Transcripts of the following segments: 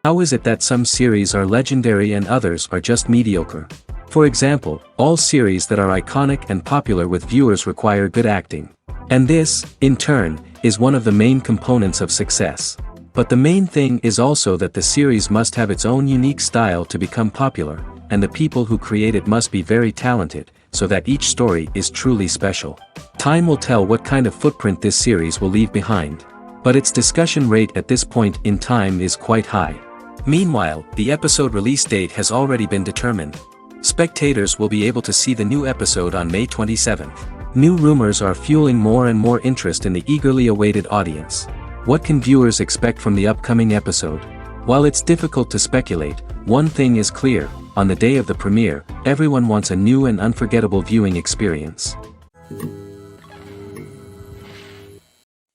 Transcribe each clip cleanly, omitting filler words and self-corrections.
How is it that some series are legendary and others are just mediocre? For example, all series that are iconic and popular with viewers require good acting. And this, in turn, is one of the main components of success. But the main thing is also that the series must have its own unique style to become popular, and the people who create it must be very talented, so that each story is truly special. Time will tell what kind of footprint this series will leave behind. But its discussion rate at this point in time is quite high. Meanwhile, the episode release date has already been determined. Spectators will be able to see the new episode on May 27th. New rumors are fueling more and more interest in the eagerly awaited audience. What can viewers expect from the upcoming episode? While it's difficult to speculate, one thing is clear: on the day of the premiere, everyone wants a new and unforgettable viewing experience.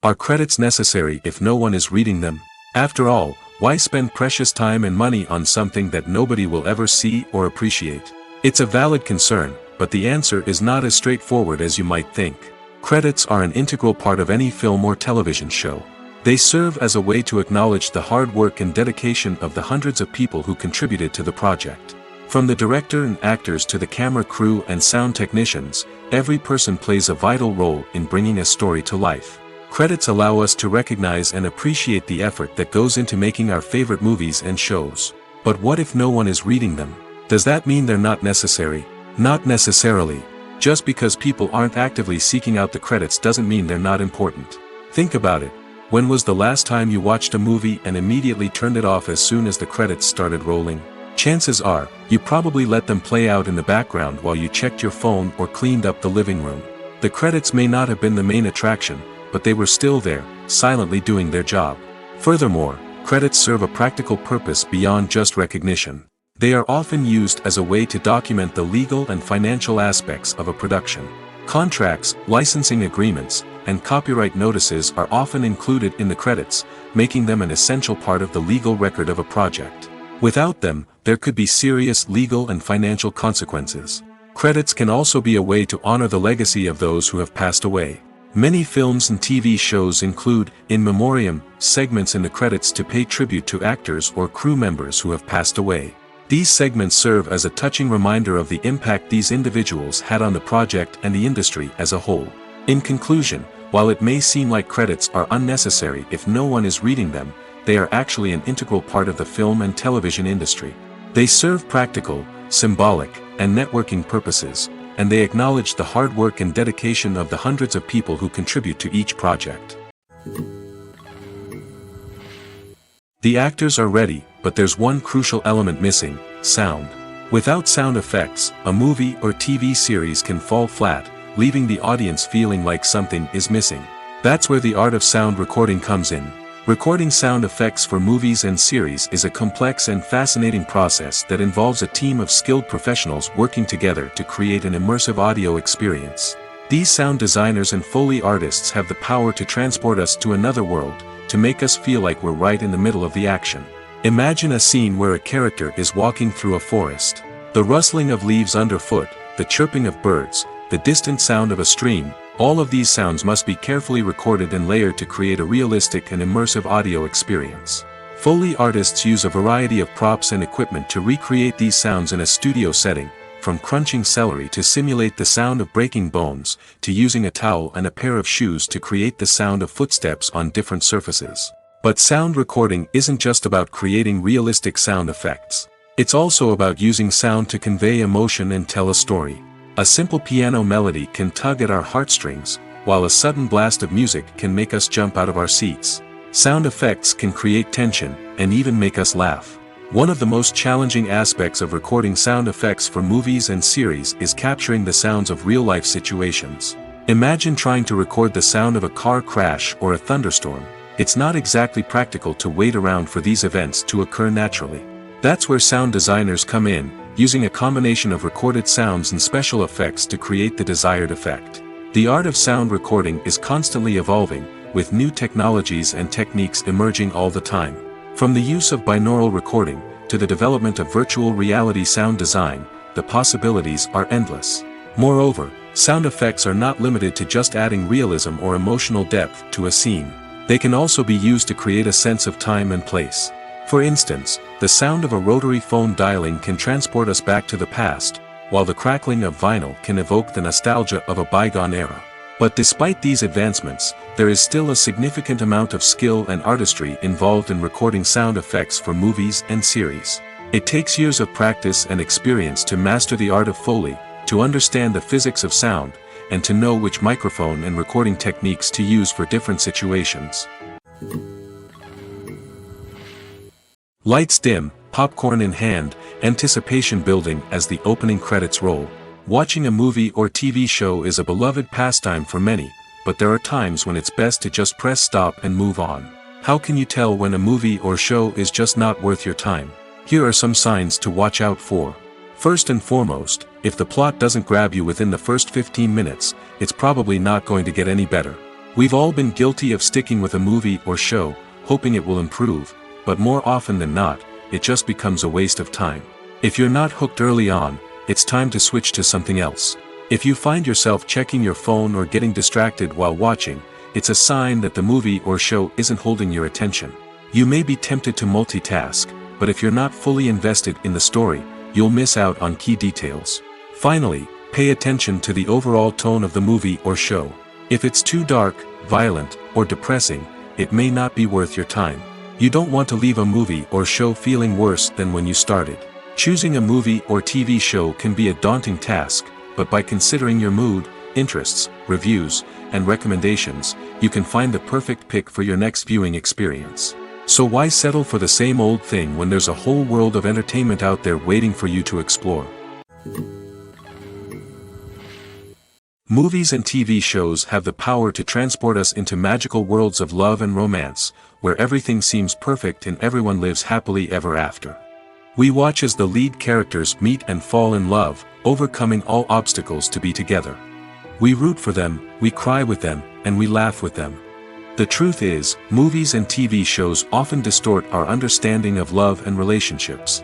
Are credits necessary if no one is reading them? After all, why spend precious time and money on something that nobody will ever see or appreciate? It's a valid concern, but the answer is not as straightforward as you might think. Credits are an integral part of any film or television show. They serve as a way to acknowledge the hard work and dedication of the hundreds of people who contributed to the project. From the director and actors to the camera crew and sound technicians, every person plays a vital role in bringing a story to life. Credits allow us to recognize and appreciate the effort that goes into making our favorite movies and shows. But what if no one is reading them? Does that mean they're not necessary? Not necessarily. Just because people aren't actively seeking out the credits doesn't mean they're not important. Think about it. When was the last time you watched a movie and immediately turned it off as soon as the credits started rolling? Chances are, you probably let them play out in the background while you checked your phone or cleaned up the living room. The credits may not have been the main attraction, but they were still there, silently doing their job. Furthermore, credits serve a practical purpose beyond just recognition. They are often used as a way to document the legal and financial aspects of a production. Contracts, licensing agreements, and copyright notices are often included in the credits, making them an essential part of the legal record of a project. Without them, there could be serious legal and financial consequences. Credits can also be a way to honor the legacy of those who have passed away. Many films and TV shows include, in memoriam, segments in the credits to pay tribute to actors or crew members who have passed away. These segments serve as a touching reminder of the impact these individuals had on the project and the industry as a whole. In conclusion, while it may seem like credits are unnecessary if no one is reading them, they are actually an integral part of the film and television industry. They serve practical, symbolic, and networking purposes, and they acknowledge the hard work and dedication of the hundreds of people who contribute to each project. The actors are ready, but there's one crucial element missing: sound. Without sound effects, a movie or TV series can fall flat, leaving the audience feeling like something is missing. That's where the art of sound recording comes in. Recording sound effects for movies and series is a complex and fascinating process that involves a team of skilled professionals working together to create an immersive audio experience. These sound designers and Foley artists have the power to transport us to another world, to make us feel like we're right in the middle of the action. Imagine a scene where a character is walking through a forest. The rustling of leaves underfoot, the chirping of birds, the distant sound of a stream, all of these sounds must be carefully recorded and layered to create a realistic and immersive audio experience. Foley artists use a variety of props and equipment to recreate these sounds in a studio setting, from crunching celery to simulate the sound of breaking bones, to using a towel and a pair of shoes to create the sound of footsteps on different surfaces. But sound recording isn't just about creating realistic sound effects. It's also about using sound to convey emotion and tell a story. A simple piano melody can tug at our heartstrings, while a sudden blast of music can make us jump out of our seats. Sound effects can create tension, and even make us laugh. One of the most challenging aspects of recording sound effects for movies and series is capturing the sounds of real-life situations. Imagine trying to record the sound of a car crash or a thunderstorm. It's not exactly practical to wait around for these events to occur naturally. That's where sound designers come in, using a combination of recorded sounds and special effects to create the desired effect. The art of sound recording is constantly evolving, with new technologies and techniques emerging all the time. From the use of binaural recording, to the development of virtual reality sound design, the possibilities are endless. Moreover, sound effects are not limited to just adding realism or emotional depth to a scene. They can also be used to create a sense of time and place. For instance, the sound of a rotary phone dialing can transport us back to the past, while the crackling of vinyl can evoke the nostalgia of a bygone era. But despite these advancements, there is still a significant amount of skill and artistry involved in recording sound effects for movies and series. It takes years of practice and experience to master the art of Foley, to understand the physics of sound, and to know which microphone and recording techniques to use for different situations. Lights dim, popcorn in hand, anticipation building as the opening credits roll. Watching a movie or TV show is a beloved pastime for many, but there are times when it's best to just press stop and move on. How can you tell when a movie or show is just not worth your time? Here are some signs to watch out for. First and foremost, if the plot doesn't grab you within the first 15 minutes, it's probably not going to get any better. We've all been guilty of sticking with a movie or show, hoping it will improve, but more often than not, it just becomes a waste of time. If you're not hooked early on, it's time to switch to something else. If you find yourself checking your phone or getting distracted while watching, it's a sign that the movie or show isn't holding your attention. You may be tempted to multitask, but if you're not fully invested in the story, you'll miss out on key details. Finally, pay attention to the overall tone of the movie or show. If it's too dark, violent, or depressing, it may not be worth your time. You don't want to leave a movie or show feeling worse than when you started. Choosing a movie or TV show can be a daunting task, but by considering your mood, interests, reviews, and recommendations, you can find the perfect pick for your next viewing experience. So why settle for the same old thing when there's a whole world of entertainment out there waiting for you to explore? Movies and TV shows have the power to transport us into magical worlds of love and romance, where everything seems perfect and everyone lives happily ever after. We watch as the lead characters meet and fall in love, overcoming all obstacles to be together. We root for them, we cry with them, and we laugh with them. The truth is, movies and TV shows often distort our understanding of love and relationships.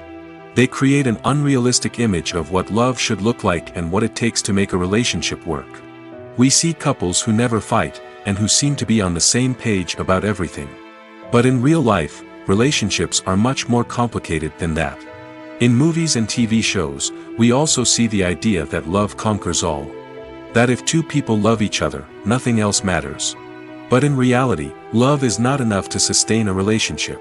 They create an unrealistic image of what love should look like and what it takes to make a relationship work. We see couples who never fight, and who seem to be on the same page about everything. But in real life, relationships are much more complicated than that. In movies and TV shows, we also see the idea that love conquers all. That if two people love each other, nothing else matters. But in reality, love is not enough to sustain a relationship.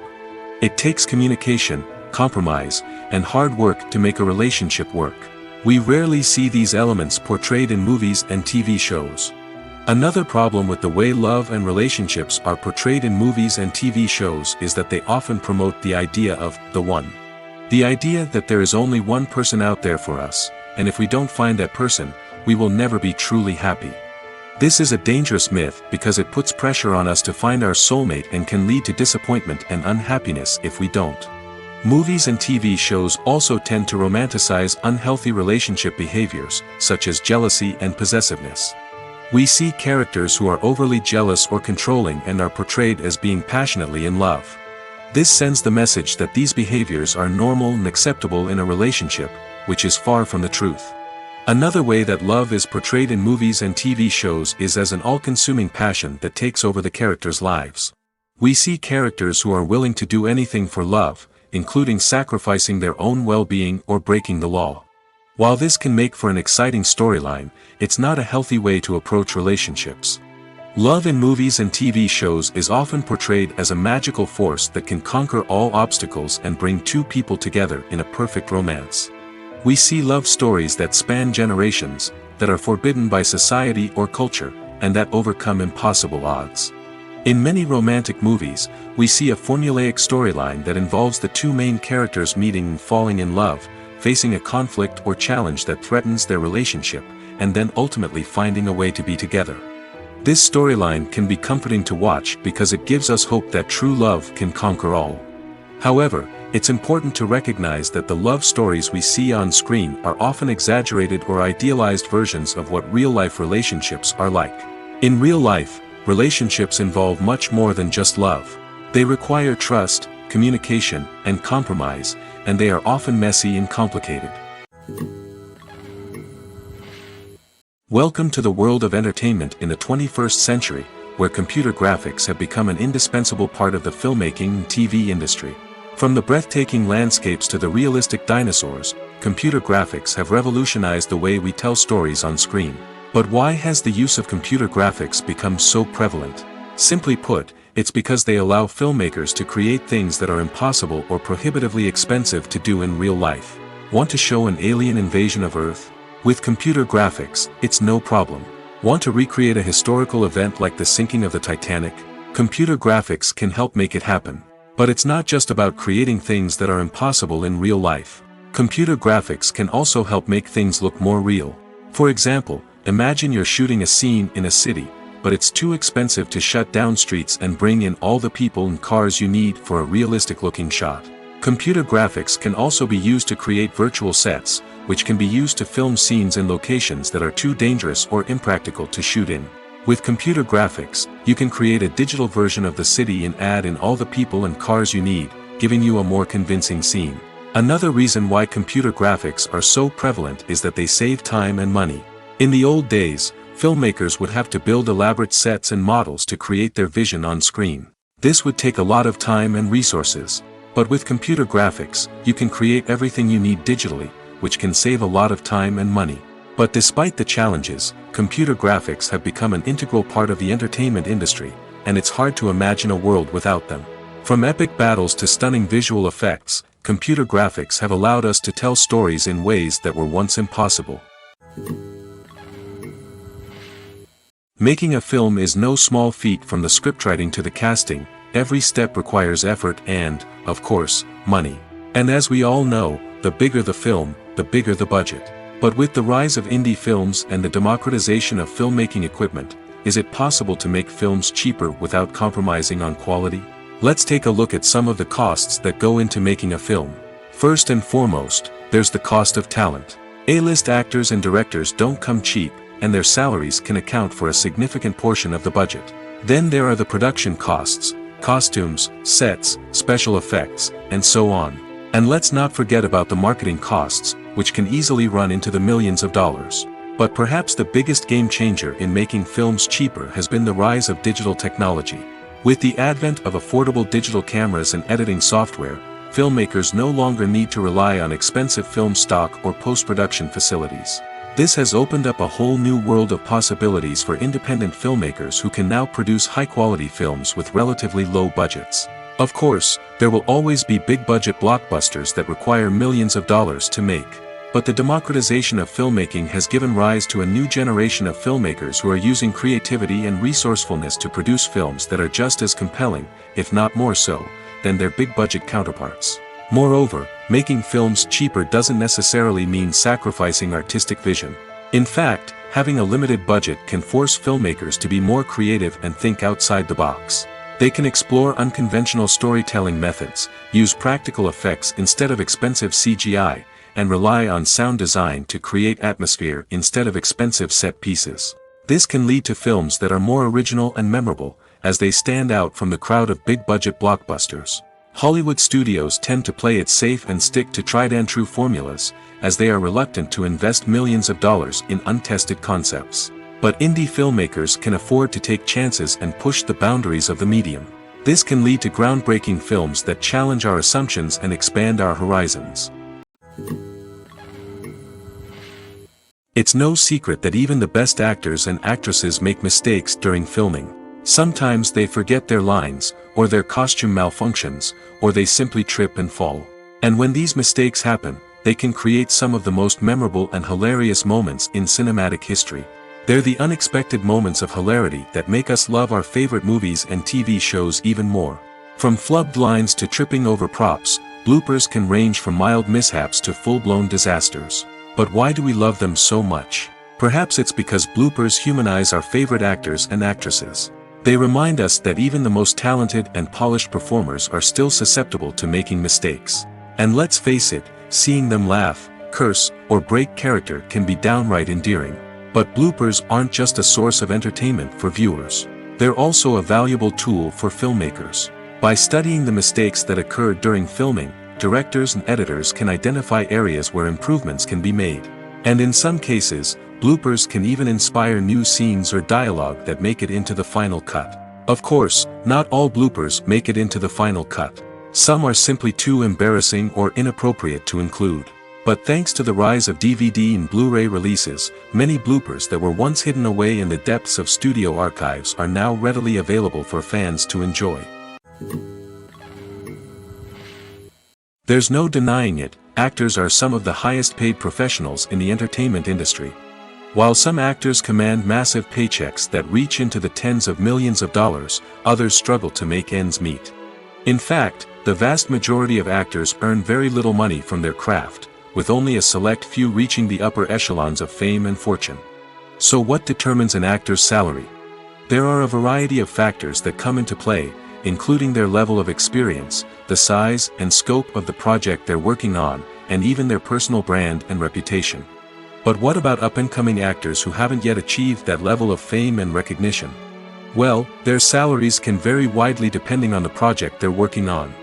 It takes communication, compromise, and hard work to make a relationship work. We rarely see these elements portrayed in movies and TV shows. Another problem with the way love and relationships are portrayed in movies and TV shows is that they often promote the idea of the one. The idea that there is only one person out there for us, and if we don't find that person, we will never be truly happy. This is a dangerous myth because it puts pressure on us to find our soulmate and can lead to disappointment and unhappiness if we don't. Movies and TV shows also tend to romanticize unhealthy relationship behaviors, such as jealousy and possessiveness. We see characters who are overly jealous or controlling and are portrayed as being passionately in love. This sends the message that these behaviors are normal and acceptable in a relationship, which is far from the truth. Another way that love is portrayed in movies and TV shows is as an all-consuming passion that takes over the characters' lives. We see characters who are willing to do anything for love, including sacrificing their own well-being or breaking the law. While this can make for an exciting storyline, it's not a healthy way to approach relationships. Love in movies and TV shows is often portrayed as a magical force that can conquer all obstacles and bring two people together in a perfect romance. We see love stories that span generations, that are forbidden by society or culture, and that overcome impossible odds. In many romantic movies, we see a formulaic storyline that involves the two main characters meeting and falling in love, facing a conflict or challenge that threatens their relationship, and then ultimately finding a way to be together. This storyline can be comforting to watch because it gives us hope that true love can conquer all. However, it's important to recognize that the love stories we see on screen are often exaggerated or idealized versions of what real-life relationships are like. In real life, relationships involve much more than just love. They require trust, communication, and compromise, and they are often messy and complicated. Welcome to the world of entertainment in the 21st century, where computer graphics have become an indispensable part of the filmmaking and TV industry. From the breathtaking landscapes to the realistic dinosaurs, computer graphics have revolutionized the way we tell stories on screen. But why has the use of computer graphics become so prevalent? Simply put, it's because they allow filmmakers to create things that are impossible or prohibitively expensive to do in real life. Want to show an alien invasion of Earth? With computer graphics, it's no problem. Want to recreate a historical event like the sinking of the Titanic? Computer graphics can help make it happen. But it's not just about creating things that are impossible in real life. Computer graphics can also help make things look more real. For example, imagine you're shooting a scene in a city, but it's too expensive to shut down streets and bring in all the people and cars you need for a realistic-looking shot. Computer graphics can also be used to create virtual sets, which can be used to film scenes in locations that are too dangerous or impractical to shoot in. With computer graphics, you can create a digital version of the city and add in all the people and cars you need, giving you a more convincing scene. Another reason why computer graphics are so prevalent is that they save time and money. In the old days, filmmakers would have to build elaborate sets and models to create their vision on screen. This would take a lot of time and resources. But with computer graphics, you can create everything you need digitally, which can save a lot of time and money. But despite the challenges, computer graphics have become an integral part of the entertainment industry, and it's hard to imagine a world without them. From epic battles to stunning visual effects, computer graphics have allowed us to tell stories in ways that were once impossible. Making a film is no small feat. From the scriptwriting to the casting, every step requires effort and, of course, money. And as we all know, the bigger the film, the bigger the budget. But with the rise of indie films and the democratization of filmmaking equipment, is it possible to make films cheaper without compromising on quality? Let's take a look at some of the costs that go into making a film. First and foremost, there's the cost of talent. A-list actors and directors don't come cheap, and their salaries can account for a significant portion of the budget. Then there are the production costs, costumes, sets, special effects, and so on. And let's not forget about the marketing costs, which can easily run into the millions of dollars. But perhaps the biggest game changer in making films cheaper has been the rise of digital technology. With the advent of affordable digital cameras and editing software, filmmakers no longer need to rely on expensive film stock or post-production facilities. This has opened up a whole new world of possibilities for independent filmmakers who can now produce high-quality films with relatively low budgets. Of course, there will always be big-budget blockbusters that require millions of dollars to make. But the democratization of filmmaking has given rise to a new generation of filmmakers who are using creativity and resourcefulness to produce films that are just as compelling, if not more so, than their big-budget counterparts. Moreover, making films cheaper doesn't necessarily mean sacrificing artistic vision. In fact, having a limited budget can force filmmakers to be more creative and think outside the box. They can explore unconventional storytelling methods, use practical effects instead of expensive CGI, and rely on sound design to create atmosphere instead of expensive set pieces. This can lead to films that are more original and memorable, as they stand out from the crowd of big-budget blockbusters. Hollywood studios tend to play it safe and stick to tried-and-true formulas, as they are reluctant to invest millions of dollars in untested concepts. But indie filmmakers can afford to take chances and push the boundaries of the medium. This can lead to groundbreaking films that challenge our assumptions and expand our horizons. It's no secret that even the best actors and actresses make mistakes during filming. Sometimes they forget their lines, or their costume malfunctions, or they simply trip and fall. And when these mistakes happen, they can create some of the most memorable and hilarious moments in cinematic history. They're the unexpected moments of hilarity that make us love our favorite movies and TV shows even more. From flubbed lines to tripping over props, bloopers can range from mild mishaps to full-blown disasters. But why do we love them so much? Perhaps it's because bloopers humanize our favorite actors and actresses. They remind us that even the most talented and polished performers are still susceptible to making mistakes. And let's face it, seeing them laugh, curse, or break character can be downright endearing. But bloopers aren't just a source of entertainment for viewers. They're also a valuable tool for filmmakers. By studying the mistakes that occur during filming, directors and editors can identify areas where improvements can be made. And in some cases, bloopers can even inspire new scenes or dialogue that make it into the final cut. Of course, not all bloopers make it into the final cut. Some are simply too embarrassing or inappropriate to include. But thanks to the rise of DVD and Blu-ray releases, many bloopers that were once hidden away in the depths of studio archives are now readily available for fans to enjoy. There's no denying it, actors are some of the highest paid professionals in the entertainment industry. While some actors command massive paychecks that reach into the tens of millions of dollars, others struggle to make ends meet. In fact, the vast majority of actors earn very little money from their craft, with only a select few reaching the upper echelons of fame and fortune. So what determines an actor's salary? There are a variety of factors that come into play, including their level of experience, the size and scope of the project they're working on, and even their personal brand and reputation. But what about up-and-coming actors who haven't yet achieved that level of fame and recognition? Well, their salaries can vary widely depending on the project they're working on.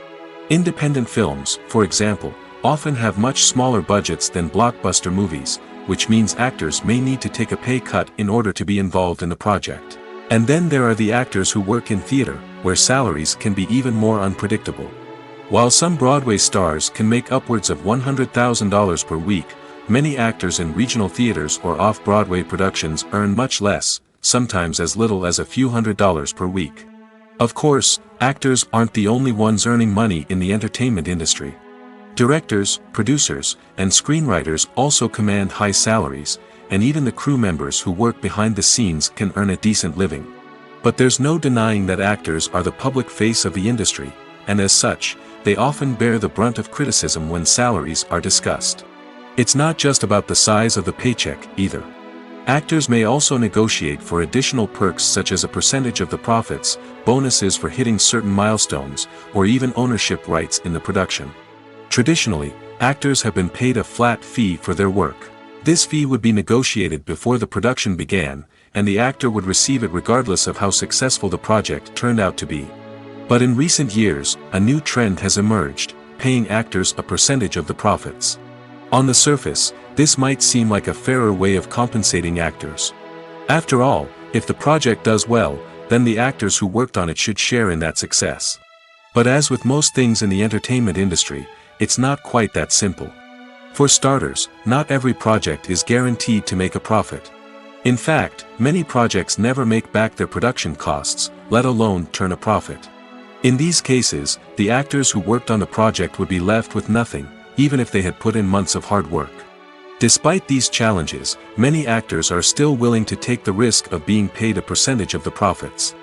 Independent films, for example, often have much smaller budgets than blockbuster movies, which means actors may need to take a pay cut in order to be involved in the project. And then there are the actors who work in theater, where salaries can be even more unpredictable. While some Broadway stars can make upwards of $100,000 per week, many actors in regional theaters or off-Broadway productions earn much less, sometimes as little as a few $100s per week. Of course, actors aren't the only ones earning money in the entertainment industry. Directors, producers, and screenwriters also command high salaries, and even the crew members who work behind the scenes can earn a decent living. But there's no denying that actors are the public face of the industry, and as such, they often bear the brunt of criticism when salaries are discussed. It's not just about the size of the paycheck, either. Actors may also negotiate for additional perks such as a percentage of the profits, bonuses for hitting certain milestones, or even ownership rights in the production. Traditionally, actors have been paid a flat fee for their work. This fee would be negotiated before the production began, and the actor would receive it regardless of how successful the project turned out to be. But in recent years, a new trend has emerged, paying actors a percentage of the profits. On the surface, this might seem like a fairer way of compensating actors. After all, if the project does well, then the actors who worked on it should share in that success. But as with most things in the entertainment industry, it's not quite that simple. For starters, not every project is guaranteed to make a profit. In fact, many projects never make back their production costs, let alone turn a profit. In these cases, the actors who worked on the project would be left with nothing, even if they had put in months of hard work. Despite these challenges, many actors are still willing to take the risk of being paid a percentage of the profits.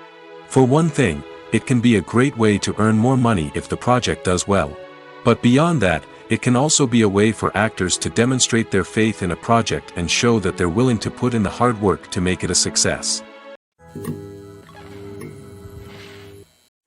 For one thing, it can be a great way to earn more money if the project does well. But beyond that, it can also be a way for actors to demonstrate their faith in a project and show that they're willing to put in the hard work to make it a success.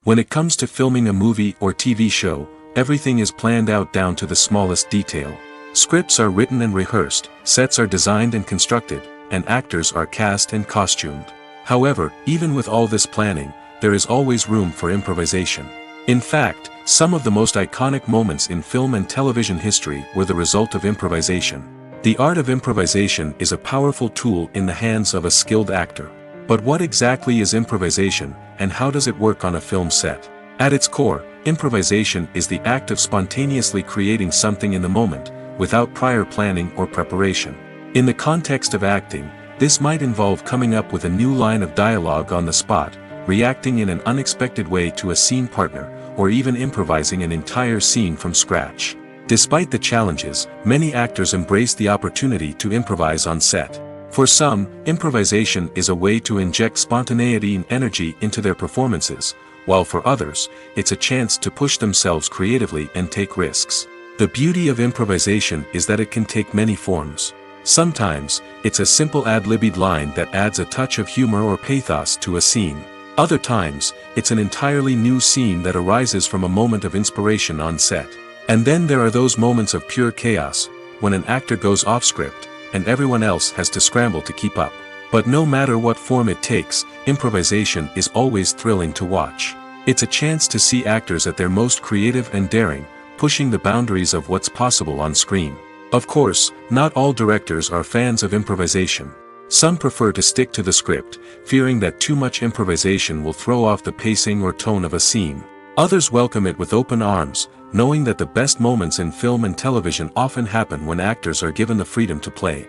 When it comes to filming a movie or TV show, everything is planned out down to the smallest detail. Scripts are written and rehearsed, sets are designed and constructed, and actors are cast and costumed. However, even with all this planning, there is always room for improvisation. In fact, some of the most iconic moments in film and television history were the result of improvisation. The art of improvisation is a powerful tool in the hands of a skilled actor. But what exactly is improvisation, and how does it work on a film set? At its core, improvisation is the act of spontaneously creating something in the moment, without prior planning or preparation. In the context of acting, this might involve coming up with a new line of dialogue on the spot, reacting in an unexpected way to a scene partner, or even improvising an entire scene from scratch. Despite the challenges, many actors embrace the opportunity to improvise on set. For some, improvisation is a way to inject spontaneity and energy into their performances, while for others, it's a chance to push themselves creatively and take risks. The beauty of improvisation is that it can take many forms. Sometimes, it's a simple ad-libbed line that adds a touch of humor or pathos to a scene. Other times, it's an entirely new scene that arises from a moment of inspiration on set. And then there are those moments of pure chaos, when an actor goes off script, and everyone else has to scramble to keep up. But no matter what form it takes, improvisation is always thrilling to watch. It's a chance to see actors at their most creative and daring, pushing the boundaries of what's possible on screen. Of course, not all directors are fans of improvisation. Some prefer to stick to the script, fearing that too much improvisation will throw off the pacing or tone of a scene. Others welcome it with open arms, knowing that the best moments in film and television often happen when actors are given the freedom to play.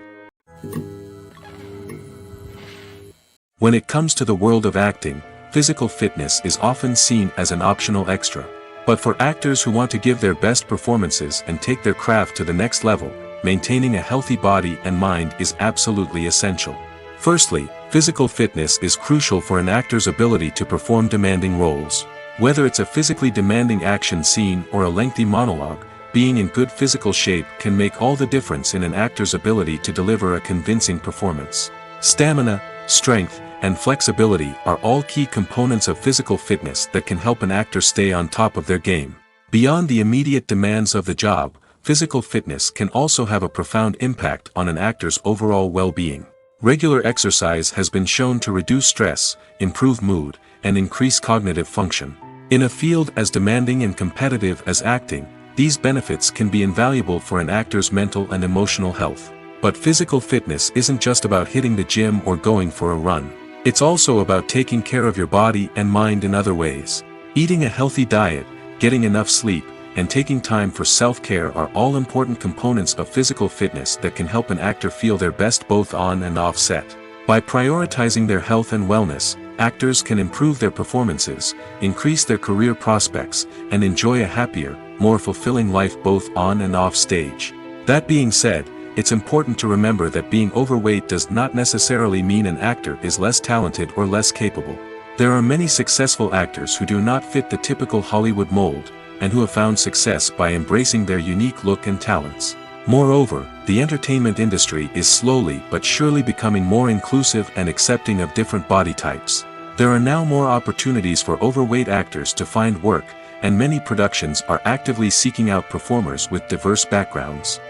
When it comes to the world of acting, physical fitness is often seen as an optional extra. But for actors who want to give their best performances and take their craft to the next level, maintaining a healthy body and mind is absolutely essential. Firstly, physical fitness is crucial for an actor's ability to perform demanding roles. Whether it's a physically demanding action scene or a lengthy monologue, being in good physical shape can make all the difference in an actor's ability to deliver a convincing performance. Stamina, strength, and flexibility are all key components of physical fitness that can help an actor stay on top of their game. Beyond the immediate demands of the job, physical fitness can also have a profound impact on an actor's overall well-being. Regular exercise has been shown to reduce stress, improve mood, and increase cognitive function. In a field as demanding and competitive as acting, these benefits can be invaluable for an actor's mental and emotional health. But physical fitness isn't just about hitting the gym or going for a run. It's also about taking care of your body and mind in other ways. Eating a healthy diet, getting enough sleep, and taking time for self-care are all important components of physical fitness that can help an actor feel their best both on and off set. By prioritizing their health and wellness, actors can improve their performances, increase their career prospects, and enjoy a happier, more fulfilling life both on and off stage. That being said, it's important to remember that being overweight does not necessarily mean an actor is less talented or less capable. There are many successful actors who do not fit the typical Hollywood mold, and who have found success by embracing their unique look and talents. Moreover, the entertainment industry is slowly but surely becoming more inclusive and accepting of different body types. There are now more opportunities for overweight actors to find work, and many productions are actively seeking out performers with diverse backgrounds.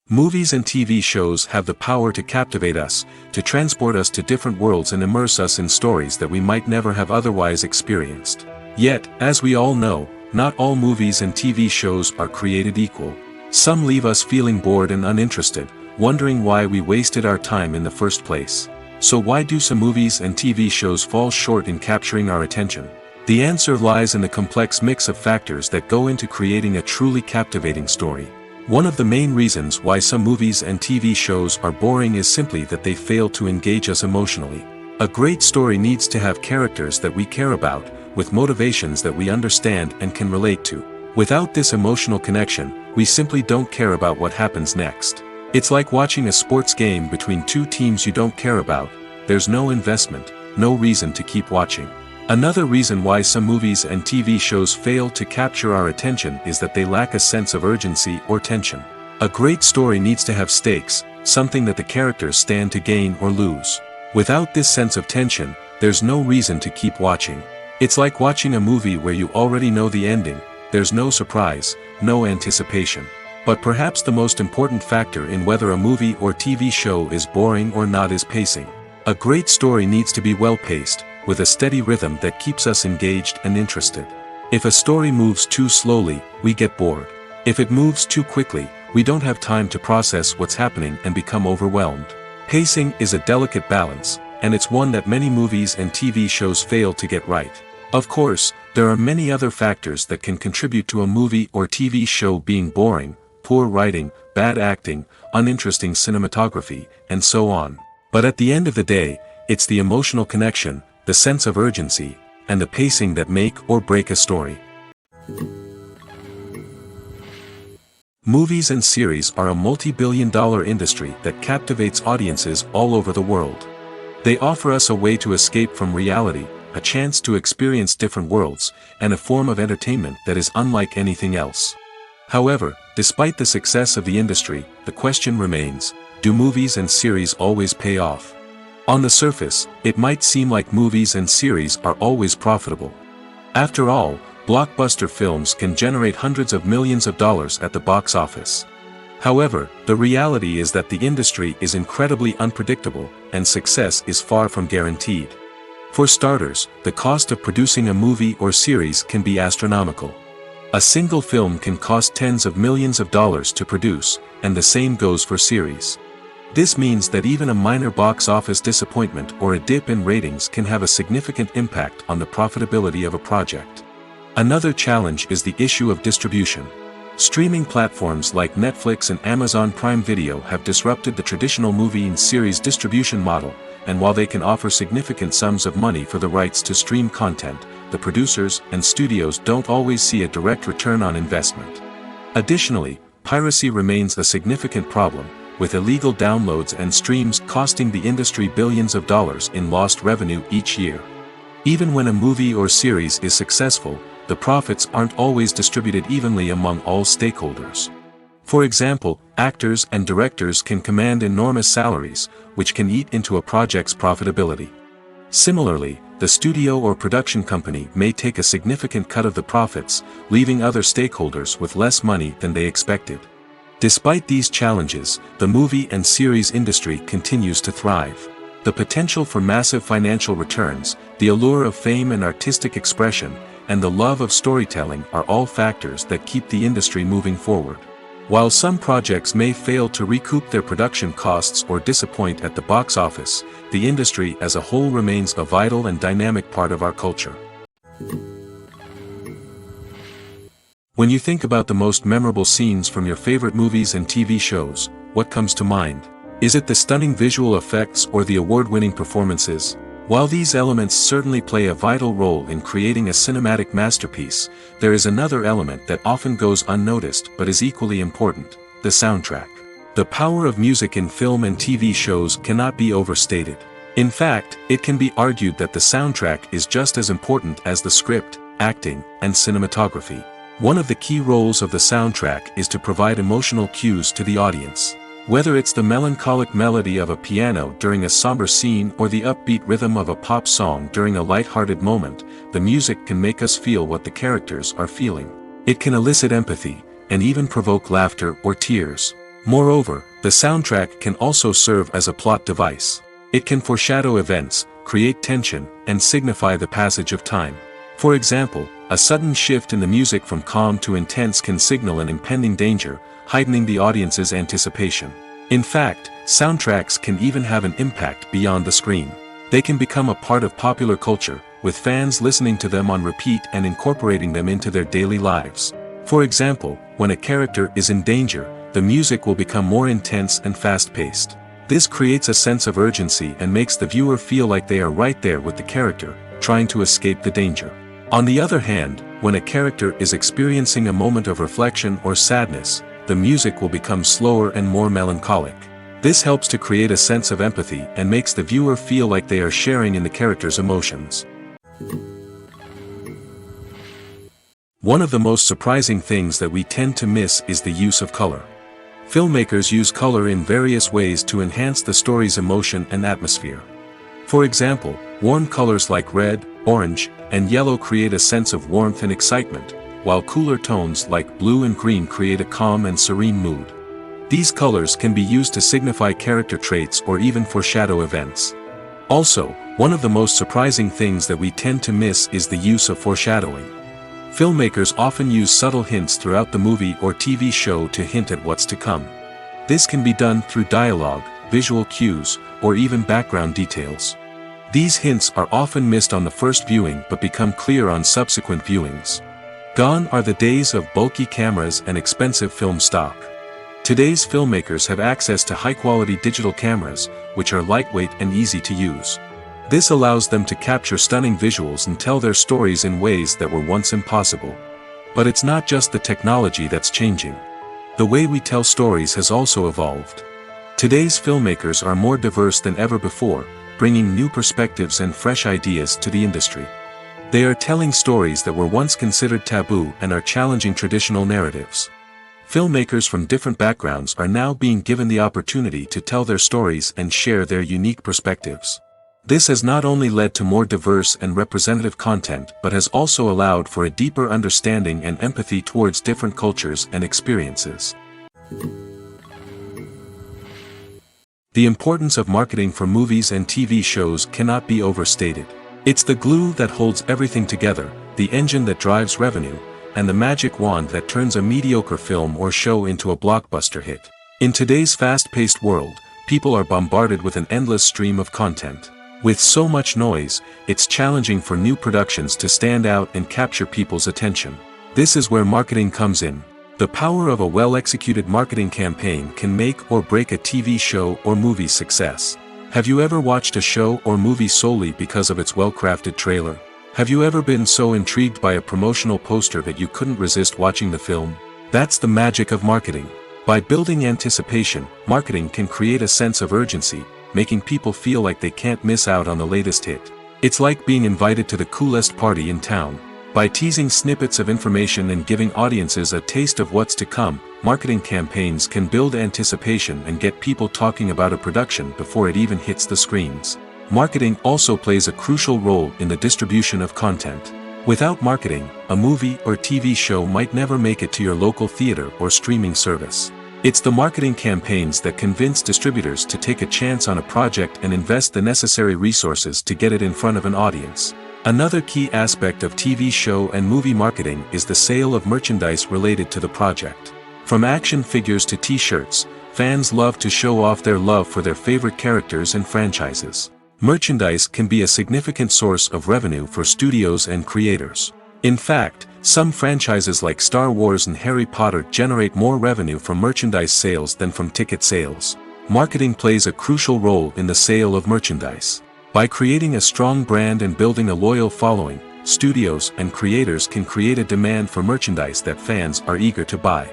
Movies and TV shows have the power to captivate us, to transport us to different worlds and immerse us in stories that we might never have otherwise experienced. Yet, as we all know, not all movies and TV shows are created equal. Some leave us feeling bored and uninterested, wondering why we wasted our time in the first place. So why do some movies and TV shows fall short in capturing our attention? The answer lies in the complex mix of factors that go into creating a truly captivating story. One of the main reasons why some movies and TV shows are boring is simply that they fail to engage us emotionally. A great story needs to have characters that we care about, with motivations that we understand and can relate to. Without this emotional connection, we simply don't care about what happens next. It's like watching a sports game between two teams you don't care about. There's no investment, no reason to keep watching. Another reason why some movies and TV shows fail to capture our attention is that they lack a sense of urgency or tension. A great story needs to have stakes, something that the characters stand to gain or lose. Without this sense of tension, there's no reason to keep watching. It's like watching a movie where you already know the ending. There's no surprise, no anticipation. But perhaps the most important factor in whether a movie or TV show is boring or not is pacing. A great story needs to be well-paced, with a steady rhythm that keeps us engaged and interested. If a story moves too slowly, we get bored. If it moves too quickly, we don't have time to process what's happening and become overwhelmed. Pacing is a delicate balance, and it's one that many movies and TV shows fail to get right. Of course, there are many other factors that can contribute to a movie or TV show being boring: poor writing, bad acting, uninteresting cinematography, and so on. But at the end of the day, it's the emotional connection, the sense of urgency, and the pacing that make or break a story. Movies and series are a multi-billion-dollar industry that captivates audiences all over the world. They offer us a way to escape from reality, a chance to experience different worlds, and a form of entertainment that is unlike anything else. However, despite the success of the industry, the question remains: do movies and series always pay off? On the surface, it might seem like movies and series are always profitable. After all, blockbuster films can generate hundreds of millions of dollars at the box office. However, the reality is that the industry is incredibly unpredictable, and success is far from guaranteed. For starters, the cost of producing a movie or series can be astronomical. A single film can cost tens of millions of dollars to produce, and the same goes for series. This means that even a minor box office disappointment or a dip in ratings can have a significant impact on the profitability of a project. Another challenge is the issue of distribution. Streaming platforms like Netflix and Amazon Prime Video have disrupted the traditional movie and series distribution model, and while they can offer significant sums of money for the rights to stream content, the producers and studios don't always see a direct return on investment. Additionally, piracy remains a significant problem, with illegal downloads and streams costing the industry billions of dollars in lost revenue each year. Even when a movie or series is successful, the profits aren't always distributed evenly among all stakeholders. For example, actors and directors can command enormous salaries, which can eat into a project's profitability. Similarly, the studio or production company may take a significant cut of the profits, leaving other stakeholders with less money than they expected. Despite these challenges, the movie and series industry continues to thrive. The potential for massive financial returns, the allure of fame and artistic expression, and the love of storytelling are all factors that keep the industry moving forward. While some projects may fail to recoup their production costs or disappoint at the box office, the industry as a whole remains a vital and dynamic part of our culture. When you think about the most memorable scenes from your favorite movies and TV shows, what comes to mind? Is it the stunning visual effects or the award-winning performances? While these elements certainly play a vital role in creating a cinematic masterpiece, there is another element that often goes unnoticed but is equally important: the soundtrack. The power of music in film and TV shows cannot be overstated. In fact, it can be argued that the soundtrack is just as important as the script, acting, and cinematography. One of the key roles of the soundtrack is to provide emotional cues to the audience. Whether it's the melancholic melody of a piano during a somber scene or the upbeat rhythm of a pop song during a light-hearted moment, the music can make us feel what the characters are feeling. It can elicit empathy, and even provoke laughter or tears. Moreover, the soundtrack can also serve as a plot device. It can foreshadow events, create tension, and signify the passage of time. For example, a sudden shift in the music from calm to intense can signal an impending danger, heightening the audience's anticipation. In fact, soundtracks can even have an impact beyond the screen. They can become a part of popular culture, with fans listening to them on repeat and incorporating them into their daily lives. For example, when a character is in danger, the music will become more intense and fast-paced. This creates a sense of urgency and makes the viewer feel like they are right there with the character, trying to escape the danger. On the other hand, when a character is experiencing a moment of reflection or sadness, the music will become slower and more melancholic. This helps to create a sense of empathy and makes the viewer feel like they are sharing in the character's emotions. One of the most surprising things that we tend to miss is the use of color. Filmmakers use color in various ways to enhance the story's emotion and atmosphere. For example, warm colors like red, orange, and yellow create a sense of warmth and excitement, while cooler tones like blue and green create a calm and serene mood. These colors can be used to signify character traits or even foreshadow events. Also, one of the most surprising things that we tend to miss is the use of foreshadowing. Filmmakers often use subtle hints throughout the movie or TV show to hint at what's to come. This can be done through dialogue, visual cues, or even background details. These hints are often missed on the first viewing but become clear on subsequent viewings. Gone are the days of bulky cameras and expensive film stock. Today's filmmakers have access to high-quality digital cameras, which are lightweight and easy to use. This allows them to capture stunning visuals and tell their stories in ways that were once impossible. But it's not just the technology that's changing. The way we tell stories has also evolved. Today's filmmakers are more diverse than ever before, bringing new perspectives and fresh ideas to the industry. They are telling stories that were once considered taboo and are challenging traditional narratives. Filmmakers from different backgrounds are now being given the opportunity to tell their stories and share their unique perspectives. This has not only led to more diverse and representative content but has also allowed for a deeper understanding and empathy towards different cultures and experiences. The importance of marketing for movies and TV shows cannot be overstated. It's the glue that holds everything together, the engine that drives revenue, and the magic wand that turns a mediocre film or show into a blockbuster hit. In today's fast-paced world, people are bombarded with an endless stream of content. With so much noise, it's challenging for new productions to stand out and capture people's attention. This is where marketing comes in. The power of a well-executed marketing campaign can make or break a TV show or movie's success. Have you ever watched a show or movie solely because of its well-crafted trailer? Have you ever been so intrigued by a promotional poster that you couldn't resist watching the film? That's the magic of marketing. By building anticipation, marketing can create a sense of urgency, making people feel like they can't miss out on the latest hit. It's like being invited to the coolest party in town. By teasing snippets of information and giving audiences a taste of what's to come, marketing campaigns can build anticipation and get people talking about a production before it even hits the screens. Marketing also plays a crucial role in the distribution of content. Without marketing, a movie or TV show might never make it to your local theater or streaming service. It's the marketing campaigns that convince distributors to take a chance on a project and invest the necessary resources to get it in front of an audience. Another key aspect of TV show and movie marketing is the sale of merchandise related to the project. From action figures to t-shirts, fans love to show off their love for their favorite characters and franchises. Merchandise can be a significant source of revenue for studios and creators. In fact, some franchises like Star Wars and Harry Potter generate more revenue from merchandise sales than from ticket sales. Marketing plays a crucial role in the sale of merchandise. By creating a strong brand and building a loyal following, studios and creators can create a demand for merchandise that fans are eager to buy.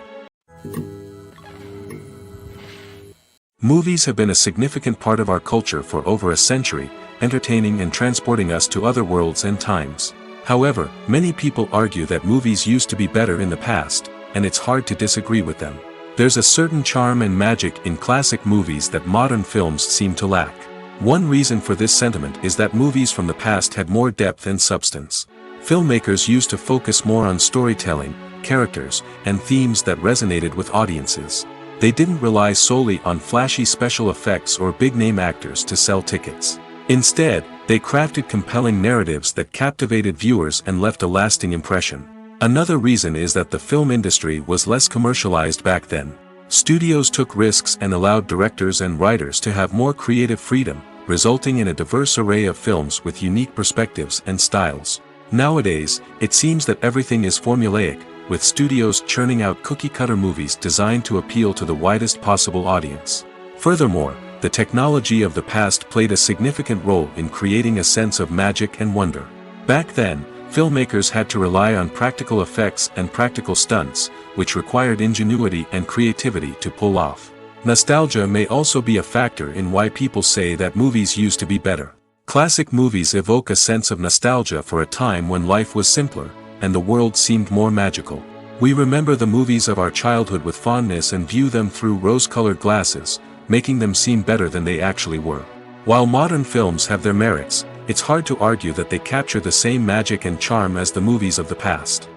Movies have been a significant part of our culture for over a century, entertaining and transporting us to other worlds and times. However, many people argue that movies used to be better in the past, and it's hard to disagree with them. There's a certain charm and magic in classic movies that modern films seem to lack. One reason for this sentiment is that movies from the past had more depth and substance. Filmmakers used to focus more on storytelling, characters, and themes that resonated with audiences. They didn't rely solely on flashy special effects or big-name actors to sell tickets. Instead, they crafted compelling narratives that captivated viewers and left a lasting impression. Another reason is that the film industry was less commercialized back then. Studios took risks and allowed directors and writers to have more creative freedom, resulting in a diverse array of films with unique perspectives and styles. Nowadays, it seems that everything is formulaic, with studios churning out cookie-cutter movies designed to appeal to the widest possible audience. Furthermore, the technology of the past played a significant role in creating a sense of magic and wonder. Back then, filmmakers had to rely on practical effects and practical stunts, which required ingenuity and creativity to pull off. Nostalgia may also be a factor in why people say that movies used to be better. Classic movies evoke a sense of nostalgia for a time when life was simpler, and the world seemed more magical. We remember the movies of our childhood with fondness and view them through rose-colored glasses, making them seem better than they actually were. While modern films have their merits, it's hard to argue that they capture the same magic and charm as the movies of the past.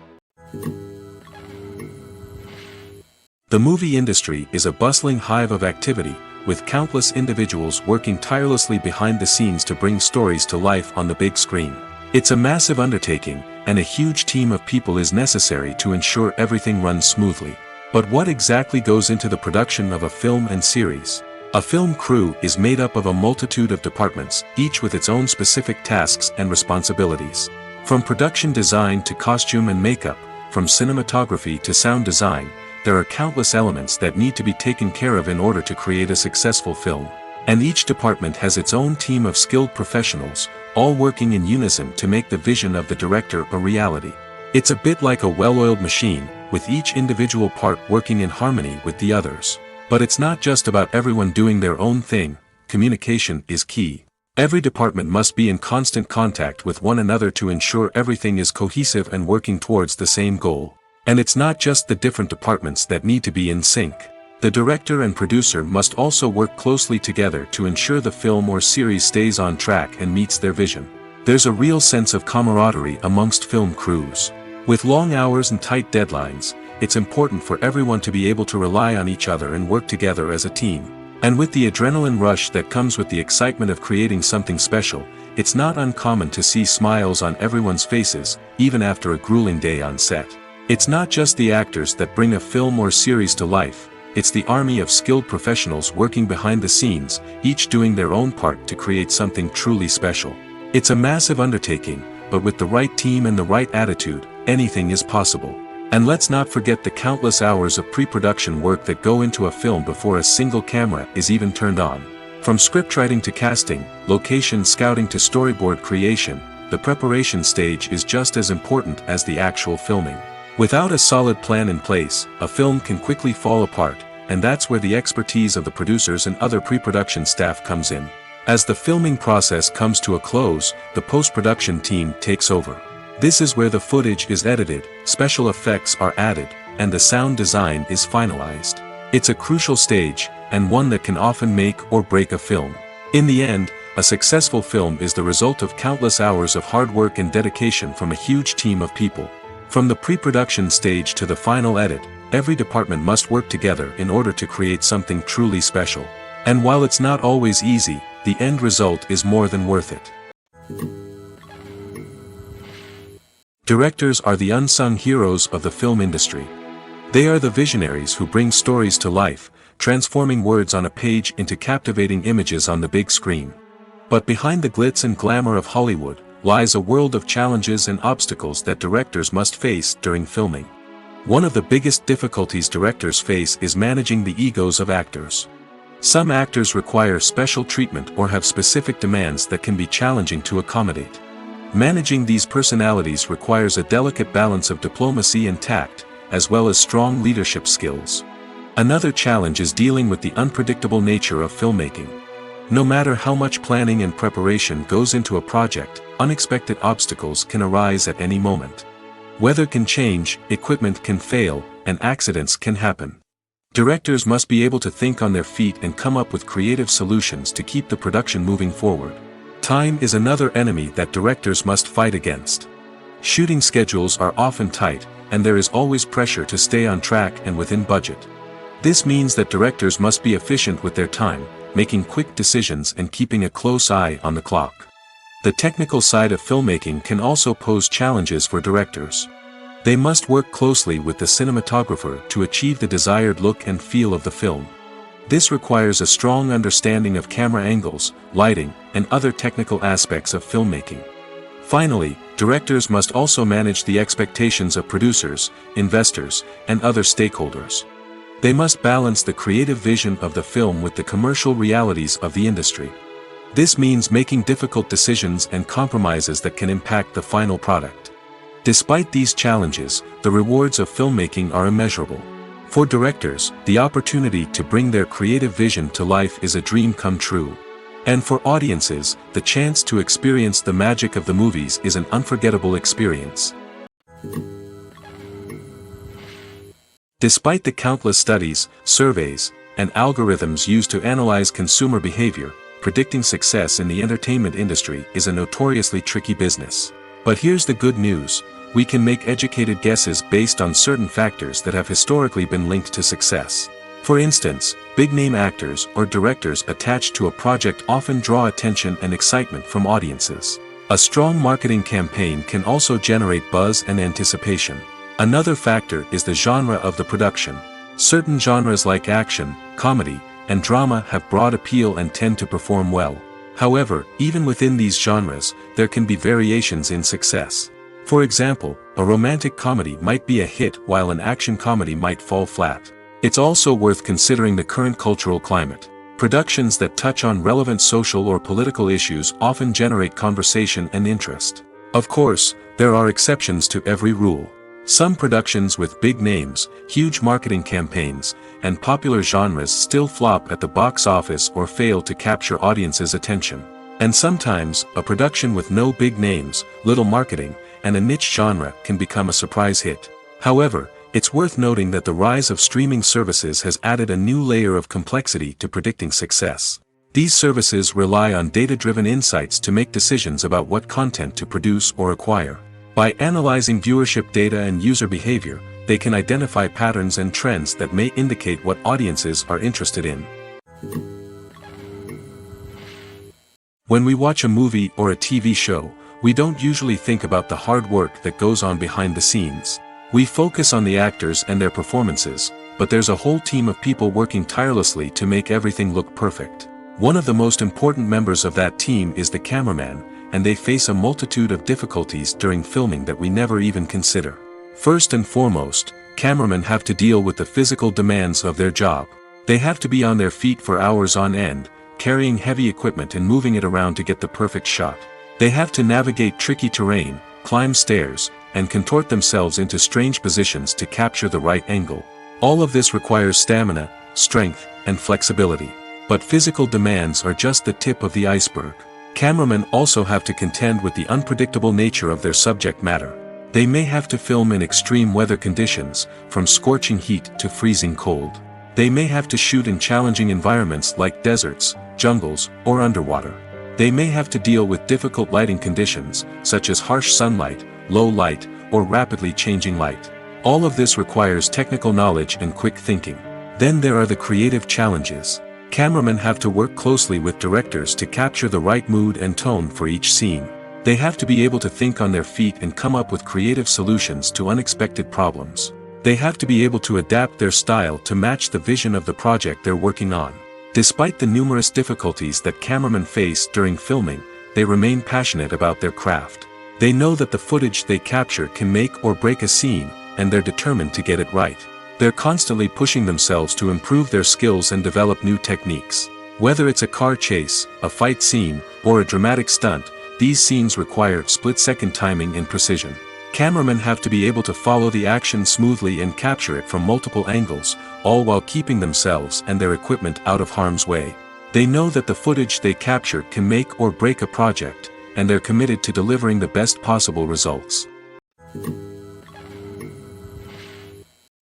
The movie industry is a bustling hive of activity, with countless individuals working tirelessly behind the scenes to bring stories to life on the big screen. It's a massive undertaking, and a huge team of people is necessary to ensure everything runs smoothly. But what exactly goes into the production of a film and series? A film crew is made up of a multitude of departments, each with its own specific tasks and responsibilities. From production design to costume and makeup, from cinematography to sound design, there are countless elements that need to be taken care of in order to create a successful film. And each department has its own team of skilled professionals, all working in unison to make the vision of the director a reality. It's a bit like a well-oiled machine, with each individual part working in harmony with the others. But it's not just about everyone doing their own thing. Communication is key. Every department must be in constant contact with one another to ensure everything is cohesive and working towards the same goal. And it's not just the different departments that need to be in sync. The director and producer must also work closely together to ensure the film or series stays on track and meets their vision. There's a real sense of camaraderie amongst film crews. With long hours and tight deadlines, it's important for everyone to be able to rely on each other and work together as a team. And with the adrenaline rush that comes with the excitement of creating something special, it's not uncommon to see smiles on everyone's faces, even after a grueling day on set. It's not just the actors that bring a film or series to life. it's the army of skilled professionals working behind the scenes, each doing their own part to create something truly special. It's a massive undertaking, but with the right team and the right attitude, anything is possible. And let's not forget the countless hours of pre-production work that go into a film before a single camera is even turned on. From scriptwriting to casting, location scouting to storyboard creation, the preparation stage is just as important as the actual filming. Without a solid plan in place, a film can quickly fall apart, and that's where the expertise of the producers and other pre-production staff comes in. As the filming process comes to a close, the post-production team takes over. This is where the footage is edited, special effects are added, and the sound design is finalized. It's a crucial stage, and one that can often make or break a film. In the end, a successful film is the result of countless hours of hard work and dedication from a huge team of people. From the pre-production stage to the final edit, every department must work together in order to create something truly special. And while it's not always easy, the end result is more than worth it. Directors are the unsung heroes of the film industry. They are the visionaries who bring stories to life, transforming words on a page into captivating images on the big screen. But behind the glitz and glamour of Hollywood, lies a world of challenges and obstacles that directors must face during filming. One of the biggest difficulties directors face is managing the egos of actors. Some actors require special treatment or have specific demands that can be challenging to accommodate. Managing these personalities requires a delicate balance of diplomacy and tact, as well as strong leadership skills. Another challenge is dealing with the unpredictable nature of filmmaking. No matter how much planning and preparation goes into a project, unexpected obstacles can arise at any moment. Weather can change, equipment can fail, and accidents can happen. Directors must be able to think on their feet and come up with creative solutions to keep the production moving forward. Time is another enemy that directors must fight against. Shooting schedules are often tight, and there is always pressure to stay on track and within budget. This means that directors must be efficient with their time, making quick decisions and keeping a close eye on the clock. The technical side of filmmaking can also pose challenges for directors. They must work closely with the cinematographer to achieve the desired look and feel of the film. This requires a strong understanding of camera angles, lighting, and other technical aspects of filmmaking. Finally, directors must also manage the expectations of producers, investors, and other stakeholders. They must balance the creative vision of the film with the commercial realities of the industry. This means making difficult decisions and compromises that can impact the final product. Despite these challenges, the rewards of filmmaking are immeasurable. For directors, the opportunity to bring their creative vision to life is a dream come true. And for audiences, the chance to experience the magic of the movies is an unforgettable experience. Despite the countless studies, surveys, and algorithms used to analyze consumer behavior, predicting success in the entertainment industry is a notoriously tricky business. But here's the good news: we can make educated guesses based on certain factors that have historically been linked to success. For instance, big-name actors or directors attached to a project often draw attention and excitement from audiences. A strong marketing campaign can also generate buzz and anticipation. Another factor is the genre of the production. Certain genres like action, comedy, and drama have broad appeal and tend to perform well. However, even within these genres, there can be variations in success. For example, a romantic comedy might be a hit while an action comedy might fall flat. It's also worth considering the current cultural climate. Productions that touch on relevant social or political issues often generate conversation and interest. Of course, there are exceptions to every rule. Some productions with big names, huge marketing campaigns, and popular genres still flop at the box office or fail to capture audiences' attention. And sometimes, a production with no big names, little marketing, and a niche genre can become a surprise hit. However, it's worth noting that the rise of streaming services has added a new layer of complexity to predicting success. These services rely on data-driven insights to make decisions about what content to produce or acquire. By analyzing viewership data and user behavior, they can identify patterns and trends that may indicate what audiences are interested in. When we watch a movie or a TV show, we don't usually think about the hard work that goes on behind the scenes. We focus on the actors and their performances, but there's a whole team of people working tirelessly to make everything look perfect. One of the most important members of that team is the cameraman, and they face a multitude of difficulties during filming that we never even consider. First and foremost, cameramen have to deal with the physical demands of their job. They have to be on their feet for hours on end, carrying heavy equipment and moving it around to get the perfect shot. They have to navigate tricky terrain, climb stairs, and contort themselves into strange positions to capture the right angle. All of this requires stamina, strength, and flexibility. But physical demands are just the tip of the iceberg. Cameramen also have to contend with the unpredictable nature of their subject matter. They may have to film in extreme weather conditions, from scorching heat to freezing cold. They may have to shoot in challenging environments like deserts, jungles, or underwater. They may have to deal with difficult lighting conditions, such as harsh sunlight, low light, or rapidly changing light. All of this requires technical knowledge and quick thinking. Then there are the creative challenges. Cameramen have to work closely with directors to capture the right mood and tone for each scene. They have to be able to think on their feet and come up with creative solutions to unexpected problems. They have to be able to adapt their style to match the vision of the project they're working on. Despite the numerous difficulties that cameramen face during filming, they remain passionate about their craft. They know that the footage they capture can make or break a scene, and they're determined to get it right. They're constantly pushing themselves to improve their skills and develop new techniques. Whether it's a car chase, a fight scene, or a dramatic stunt, these scenes require split-second timing and precision. Cameramen have to be able to follow the action smoothly and capture it from multiple angles, all while keeping themselves and their equipment out of harm's way. They know that the footage they capture can make or break a project, and they're committed to delivering the best possible results.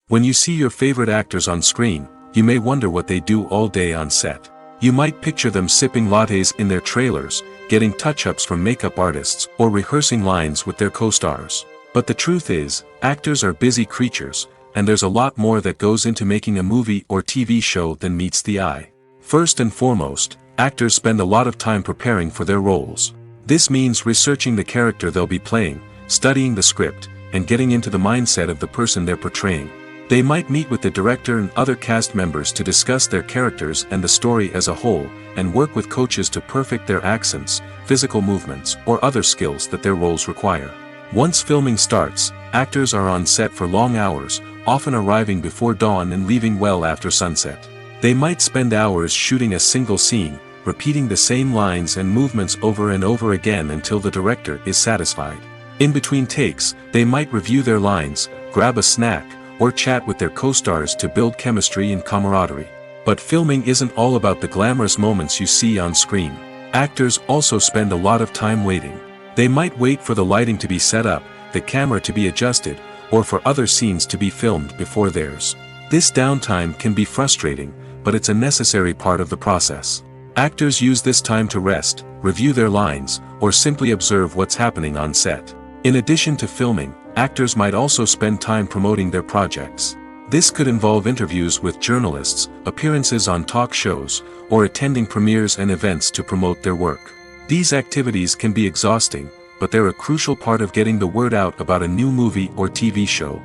When you see your favorite actors on screen, you may wonder what they do all day on set. You might picture them sipping lattes in their trailers, getting touch-ups from makeup artists, or rehearsing lines with their co-stars. But the truth is, actors are busy creatures, and there's a lot more that goes into making a movie or TV show than meets the eye. First and foremost, actors spend a lot of time preparing for their roles. This means researching the character they'll be playing, studying the script, and getting into the mindset of the person they're portraying. They might meet with the director and other cast members to discuss their characters and the story as a whole, and work with coaches to perfect their accents, physical movements, or other skills that their roles require. Once filming starts, actors are on set for long hours, often arriving before dawn and leaving well after sunset. They might spend hours shooting a single scene, repeating the same lines and movements over and over again until the director is satisfied. In between takes, they might review their lines, grab a snack, or chat with their co-stars to build chemistry and camaraderie. But filming isn't all about the glamorous moments you see on screen. Actors also spend a lot of time waiting. They might wait for the lighting to be set up, the camera to be adjusted, or for other scenes to be filmed before theirs. This downtime can be frustrating, but it's a necessary part of the process. Actors use this time to rest, review their lines, or simply observe what's happening on set. In addition to filming, actors might also spend time promoting their projects. This could involve interviews with journalists, appearances on talk shows, or attending premieres and events to promote their work. These activities can be exhausting, but they're a crucial part of getting the word out about a new movie or TV show.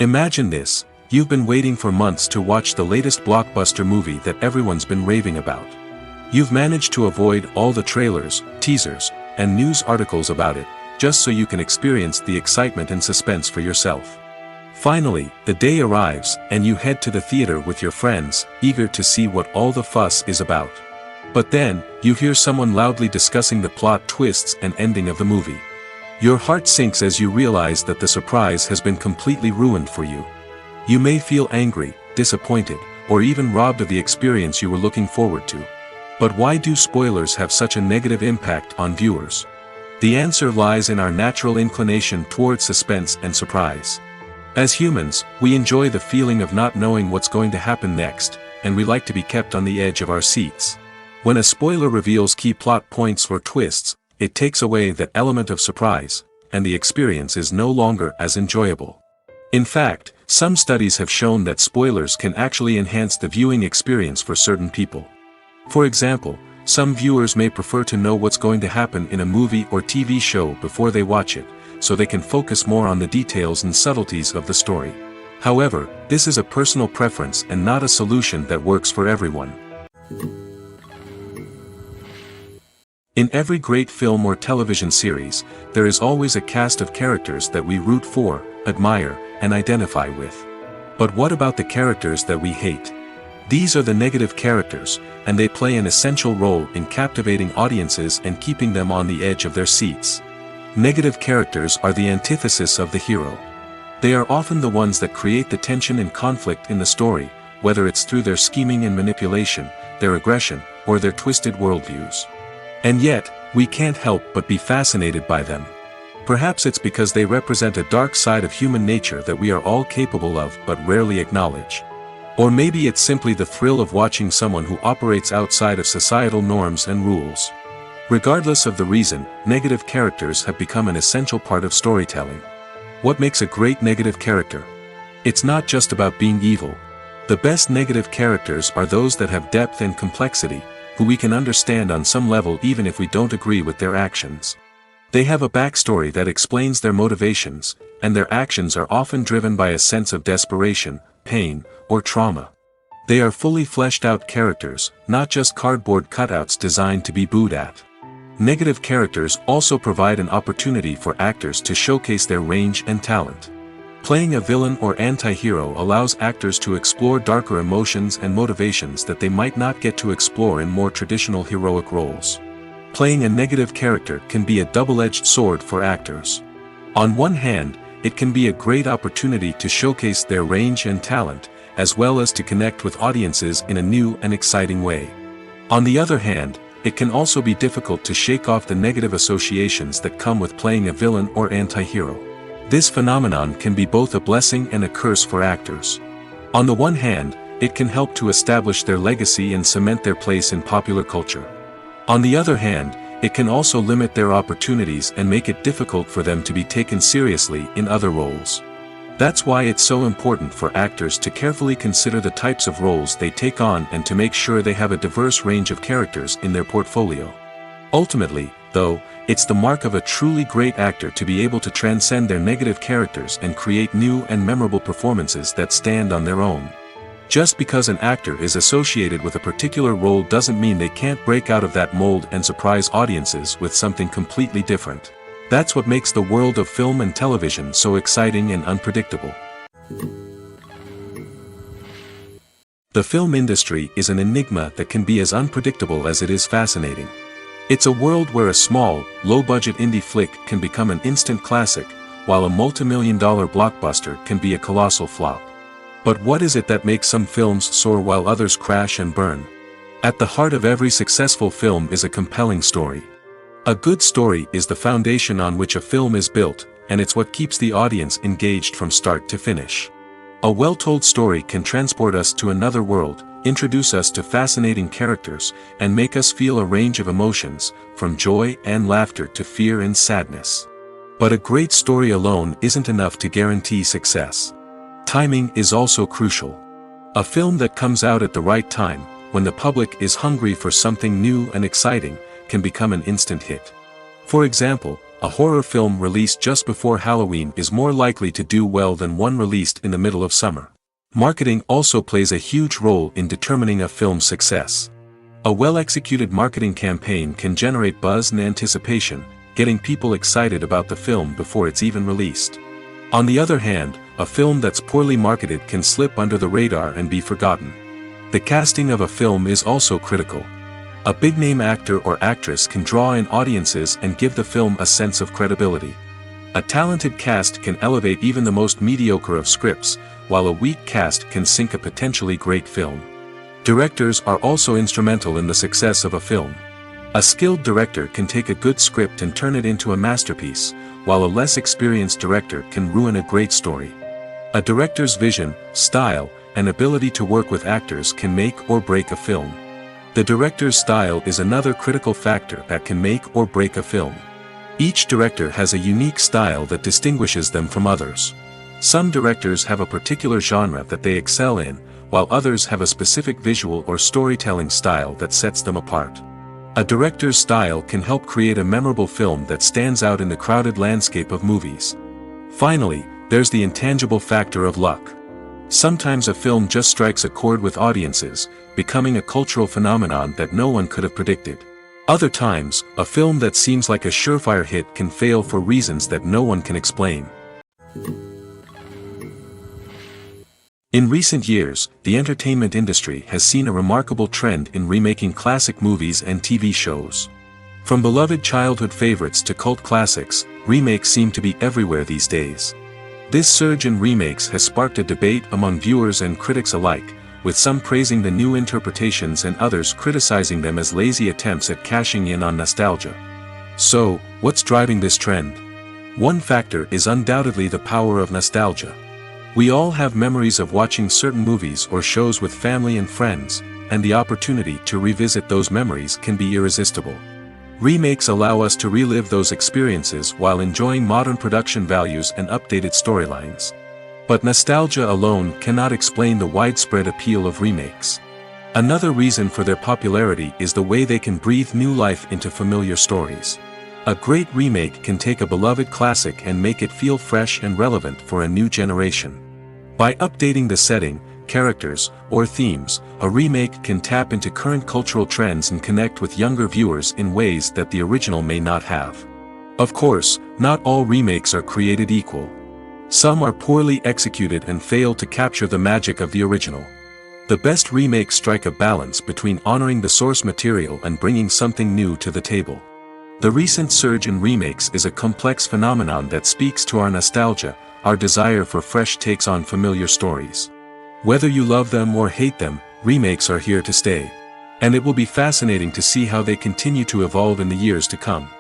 Imagine this: you've been waiting for months to watch the latest blockbuster movie that everyone's been raving about. You've managed to avoid all the trailers, teasers, and news articles about it, just so you can experience the excitement and suspense for yourself. Finally, the day arrives, and you head to the theater with your friends, eager to see what all the fuss is about. But then, you hear someone loudly discussing the plot twists and ending of the movie. Your heart sinks as you realize that the surprise has been completely ruined for you. You may feel angry, disappointed, or even robbed of the experience you were looking forward to. But why do spoilers have such a negative impact on viewers? The answer lies in our natural inclination toward suspense and surprise. As humans, we enjoy the feeling of not knowing what's going to happen next, and we like to be kept on the edge of our seats. When a spoiler reveals key plot points or twists, it takes away that element of surprise, and the experience is no longer as enjoyable. In fact, some studies have shown that spoilers can actually enhance the viewing experience for certain people. For example, some viewers may prefer to know what's going to happen in a movie or TV show before they watch it, so they can focus more on the details and subtleties of the story. However, this is a personal preference and not a solution that works for everyone. In every great film or television series, there is always a cast of characters that we root for, admire, and identify with. But what about the characters that we hate? These are the negative characters, and they play an essential role in captivating audiences and keeping them on the edge of their seats. Negative characters are the antithesis of the hero. They are often the ones that create the tension and conflict in the story, whether it's through their scheming and manipulation, their aggression, or their twisted worldviews. And yet, we can't help but be fascinated by them. Perhaps it's because they represent a dark side of human nature that we are all capable of but rarely acknowledge. Or maybe it's simply the thrill of watching someone who operates outside of societal norms and rules. Regardless of the reason, negative characters have become an essential part of storytelling. What makes a great negative character? It's not just about being evil. The best negative characters are those that have depth and complexity, who we can understand on some level even if we don't agree with their actions. They have a backstory that explains their motivations, and their actions are often driven by a sense of desperation, pain, or trauma. They are fully fleshed out characters, not just cardboard cutouts designed to be booed at. Negative characters also provide an opportunity for actors to showcase their range and talent. Playing a villain or anti-hero allows actors to explore darker emotions and motivations that they might not get to explore in more traditional heroic roles. Playing a negative character can be a double-edged sword for actors. On one hand, it can be a great opportunity to showcase their range and talent, as well as to connect with audiences in a new and exciting way. On the other hand, it can also be difficult to shake off the negative associations that come with playing a villain or anti-hero. This phenomenon can be both a blessing and a curse for actors. On the one hand, it can help to establish their legacy and cement their place in popular culture. On the other hand, it can also limit their opportunities and make it difficult for them to be taken seriously in other roles. That's why it's so important for actors to carefully consider the types of roles they take on and to make sure they have a diverse range of characters in their portfolio. Ultimately, though, it's the mark of a truly great actor to be able to transcend their negative characters and create new and memorable performances that stand on their own. Just because an actor is associated with a particular role doesn't mean they can't break out of that mold and surprise audiences with something completely different. That's what makes the world of film and television so exciting and unpredictable. The film industry is an enigma that can be as unpredictable as it is fascinating. It's a world where a small, low-budget indie flick can become an instant classic, while a multi-million-dollar blockbuster can be a colossal flop. But what is it that makes some films soar while others crash and burn? At the heart of every successful film is a compelling story. A good story is the foundation on which a film is built, and it's what keeps the audience engaged from start to finish. A well-told story can transport us to another world, introduce us to fascinating characters, and make us feel a range of emotions, from joy and laughter to fear and sadness. But a great story alone isn't enough to guarantee success. Timing is also crucial. A film that comes out at the right time, when the public is hungry for something new and exciting, can become an instant hit. For example, a horror film released just before Halloween is more likely to do well than one released in the middle of summer. Marketing also plays a huge role in determining a film's success. A well-executed marketing campaign can generate buzz and anticipation, getting people excited about the film before it's even released. On the other hand, a film that's poorly marketed can slip under the radar and be forgotten. The casting of a film is also critical. A big-name actor or actress can draw in audiences and give the film a sense of credibility. A talented cast can elevate even the most mediocre of scripts, while a weak cast can sink a potentially great film. Directors are also instrumental in the success of a film. A skilled director can take a good script and turn it into a masterpiece, while a less experienced director can ruin a great story. A director's vision, style, and ability to work with actors can make or break a film. The director's style is another critical factor that can make or break a film. Each director has a unique style that distinguishes them from others. Some directors have a particular genre that they excel in, while others have a specific visual or storytelling style that sets them apart. A director's style can help create a memorable film that stands out in the crowded landscape of movies. Finally, there's the intangible factor of luck. Sometimes a film just strikes a chord with audiences, becoming a cultural phenomenon that no one could have predicted. Other times, a film that seems like a surefire hit can fail for reasons that no one can explain. In recent years, the entertainment industry has seen a remarkable trend in remaking classic movies and TV shows. From beloved childhood favorites to cult classics, remakes seem to be everywhere these days. This surge in remakes has sparked a debate among viewers and critics alike, with some praising the new interpretations and others criticizing them as lazy attempts at cashing in on nostalgia. So, what's driving this trend? One factor is undoubtedly the power of nostalgia. We all have memories of watching certain movies or shows with family and friends, and the opportunity to revisit those memories can be irresistible. Remakes allow us to relive those experiences while enjoying modern production values and updated storylines. But nostalgia alone cannot explain the widespread appeal of remakes. Another reason for their popularity is the way they can breathe new life into familiar stories. A great remake can take a beloved classic and make it feel fresh and relevant for a new generation. By updating the setting, characters, or themes, a remake can tap into current cultural trends and connect with younger viewers in ways that the original may not have. Of course, not all remakes are created equal. Some are poorly executed and fail to capture the magic of the original. The best remakes strike a balance between honoring the source material and bringing something new to the table. The recent surge in remakes is a complex phenomenon that speaks to our nostalgia, our desire for fresh takes on familiar stories. Whether you love them or hate them, remakes are here to stay. And it will be fascinating to see how they continue to evolve in the years to come.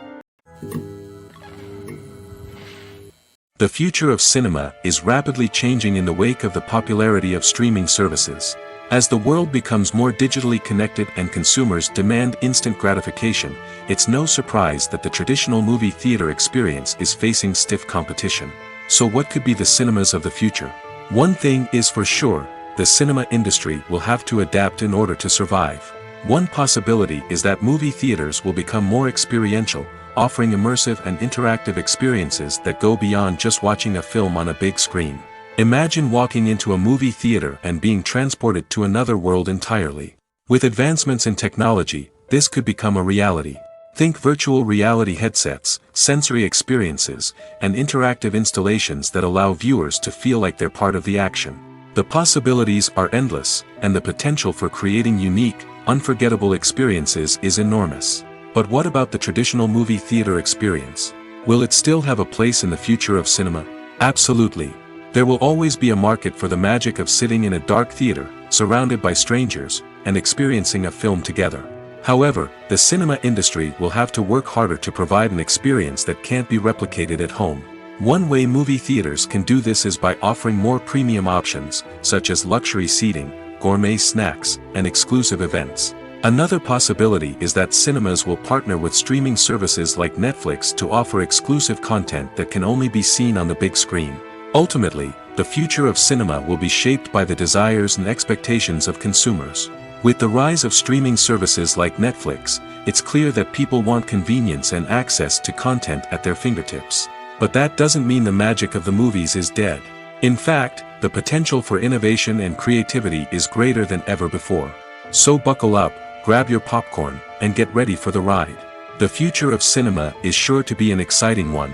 The future of cinema is rapidly changing in the wake of the popularity of streaming services. As the world becomes more digitally connected and consumers demand instant gratification, it's no surprise that the traditional movie theater experience is facing stiff competition. So what could be the cinemas of the future? One thing is for sure, the cinema industry will have to adapt in order to survive. One possibility is that movie theaters will become more experiential, offering immersive and interactive experiences that go beyond just watching a film on a big screen. Imagine walking into a movie theater and being transported to another world entirely. With advancements in technology, this could become a reality. Think virtual reality headsets, sensory experiences, and interactive installations that allow viewers to feel like they're part of the action. The possibilities are endless, and the potential for creating unique, unforgettable experiences is enormous. But what about the traditional movie theater experience? Will it still have a place in the future of cinema? Absolutely. There will always be a market for the magic of sitting in a dark theater, surrounded by strangers, and experiencing a film together. However, the cinema industry will have to work harder to provide an experience that can't be replicated at home. One way movie theaters can do this is by offering more premium options, such as luxury seating, gourmet snacks, and exclusive events. Another possibility is that cinemas will partner with streaming services like Netflix to offer exclusive content that can only be seen on the big screen. Ultimately, the future of cinema will be shaped by the desires and expectations of consumers. With the rise of streaming services like Netflix, it's clear that people want convenience and access to content at their fingertips. But that doesn't mean the magic of the movies is dead. In fact, the potential for innovation and creativity is greater than ever before. So buckle up, grab your popcorn, and get ready for the ride. The future of cinema is sure to be an exciting one.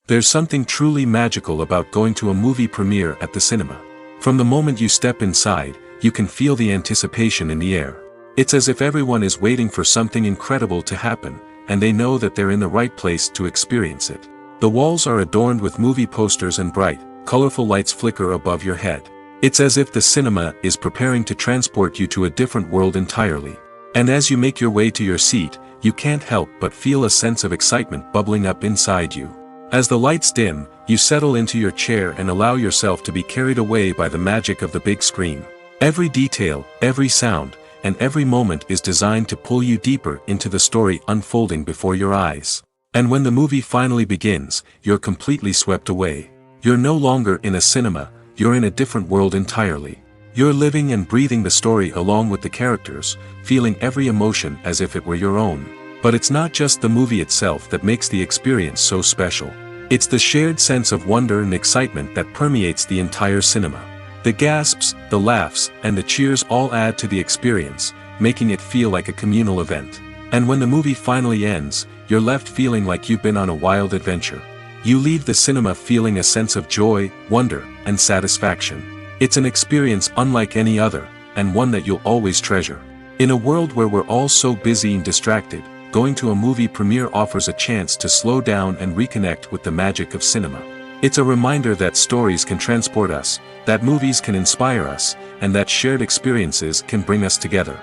There's something truly magical about going to a movie premiere at the cinema. From the moment you step inside, you can feel the anticipation in the air. It's as if everyone is waiting for something incredible to happen, and they know that they're in the right place to experience it. The walls are adorned with movie posters and bright, colorful lights flicker above your head. It's as if the cinema is preparing to transport you to a different world entirely. And as you make your way to your seat, you can't help but feel a sense of excitement bubbling up inside you. As the lights dim, you settle into your chair and allow yourself to be carried away by the magic of the big screen. Every detail, every sound, and every moment is designed to pull you deeper into the story unfolding before your eyes. And when the movie finally begins, you're completely swept away. You're no longer in a cinema, you're in a different world entirely. You're living and breathing the story along with the characters, feeling every emotion as if it were your own. But it's not just the movie itself that makes the experience so special. It's the shared sense of wonder and excitement that permeates the entire cinema. The gasps, the laughs, and the cheers all add to the experience, making it feel like a communal event. And when the movie finally ends, you're left feeling like you've been on a wild adventure. You leave the cinema feeling a sense of joy, wonder, and satisfaction. It's an experience unlike any other, and one that you'll always treasure. In a world where we're all so busy and distracted, going to a movie premiere offers a chance to slow down and reconnect with the magic of cinema. It's a reminder that stories can transport us, that movies can inspire us, and that shared experiences can bring us together.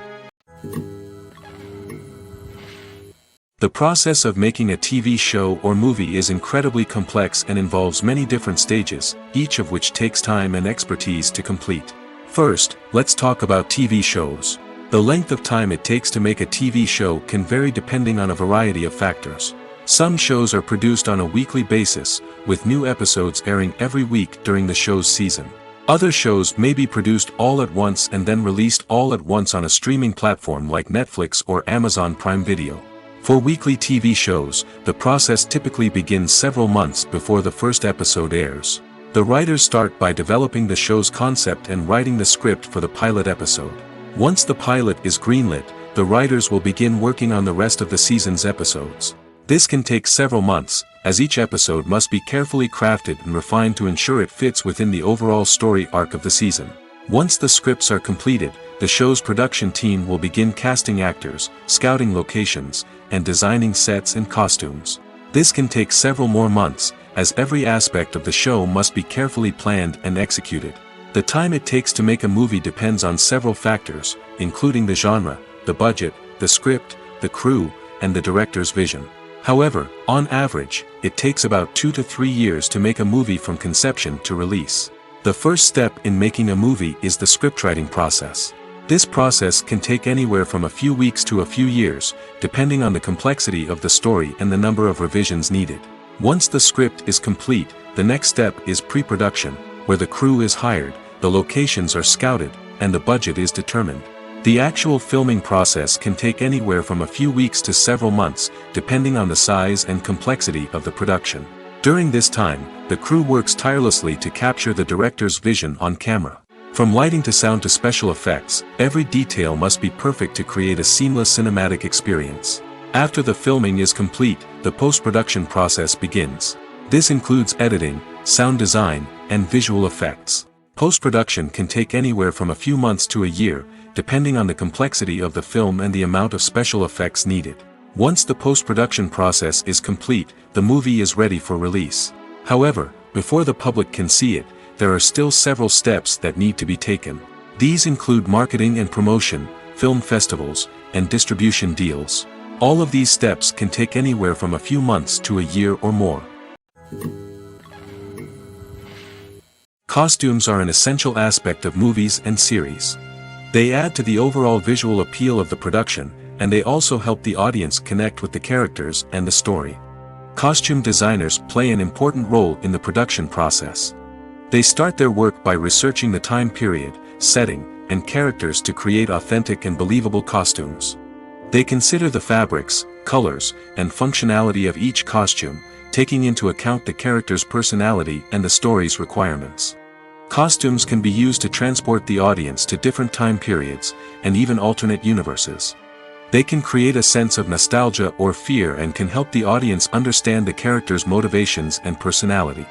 The process of making a TV show or movie is incredibly complex and involves many different stages, each of which takes time and expertise to complete. First, let's talk about TV shows. The length of time it takes to make a TV show can vary depending on a variety of factors. Some shows are produced on a weekly basis, with new episodes airing every week during the show's season. Other shows may be produced all at once and then released all at once on a streaming platform like Netflix or Amazon Prime Video. For weekly TV shows, the process typically begins several months before the first episode airs. The writers start by developing the show's concept and writing the script for the pilot episode. Once the pilot is greenlit, the writers will begin working on the rest of the season's episodes. This can take several months, as each episode must be carefully crafted and refined to ensure it fits within the overall story arc of the season. Once the scripts are completed, the show's production team will begin casting actors, scouting locations, and designing sets and costumes. This can take several more months, as every aspect of the show must be carefully planned and executed. The time it takes to make a movie depends on several factors, including the genre, the budget, the script, the crew, and the director's vision. However, on average, it takes about 2 to 3 years to make a movie from conception to release. The first step in making a movie is the scriptwriting process. This process can take anywhere from a few weeks to a few years, depending on the complexity of the story and the number of revisions needed. Once the script is complete, the next step is pre-production, where the crew is hired, the locations are scouted, and the budget is determined. The actual filming process can take anywhere from a few weeks to several months, depending on the size and complexity of the production. During this time, the crew works tirelessly to capture the director's vision on camera. From lighting to sound to special effects, every detail must be perfect to create a seamless cinematic experience. After the filming is complete, the post-production process begins. This includes editing, sound design, and visual effects. Post-production can take anywhere from a few months to a year, depending on the complexity of the film and the amount of special effects needed. Once the post-production process is complete, the movie is ready for release. However, before the public can see it, there are still several steps that need to be taken. These include marketing and promotion, film festivals, and distribution deals. All of these steps can take anywhere from a few months to a year or more. Costumes are an essential aspect of movies and series. They add to the overall visual appeal of the production, and they also help the audience connect with the characters and the story. Costume designers play an important role in the production process. They start their work by researching the time period, setting, and characters to create authentic and believable costumes. They consider the fabrics, colors, and functionality of each costume, taking into account the character's personality and the story's requirements. Costumes can be used to transport the audience to different time periods, and even alternate universes. They can create a sense of nostalgia or fear and can help the audience understand the character's motivations and personality.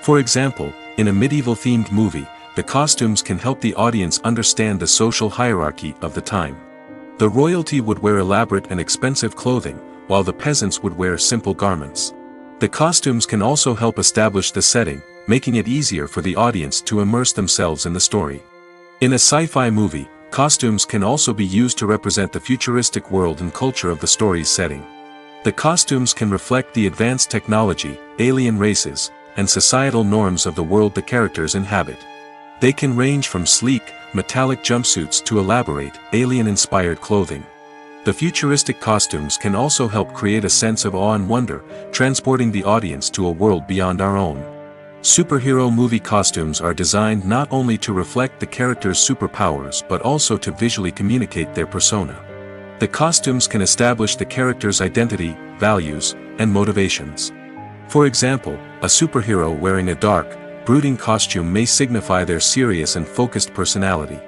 For example, in a medieval-themed movie, the costumes can help the audience understand the social hierarchy of the time. The royalty would wear elaborate and expensive clothing, while the peasants would wear simple garments. The costumes can also help establish the setting, making it easier for the audience to immerse themselves in the story. In a sci-fi movie, costumes can also be used to represent the futuristic world and culture of the story's setting. The costumes can reflect the advanced technology, alien races, and societal norms of the world the characters inhabit. They can range from sleek, metallic jumpsuits to elaborate, alien-inspired clothing. The futuristic costumes can also help create a sense of awe and wonder, transporting the audience to a world beyond our own. Superhero movie costumes are designed not only to reflect the character's superpowers but also to visually communicate their persona. The costumes can establish the character's identity, values, and motivations. For example, a superhero wearing a dark, brooding costume may signify their serious and focused personality.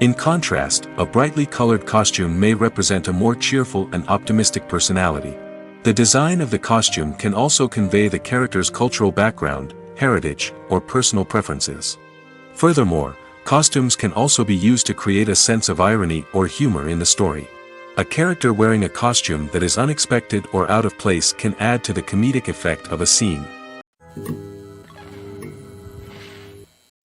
In contrast, a brightly colored costume may represent a more cheerful and optimistic personality. The design of the costume can also convey the character's cultural background, heritage, or personal preferences. Furthermore, costumes can also be used to create a sense of irony or humor in the story. A character wearing a costume that is unexpected or out of place can add to the comedic effect of a scene.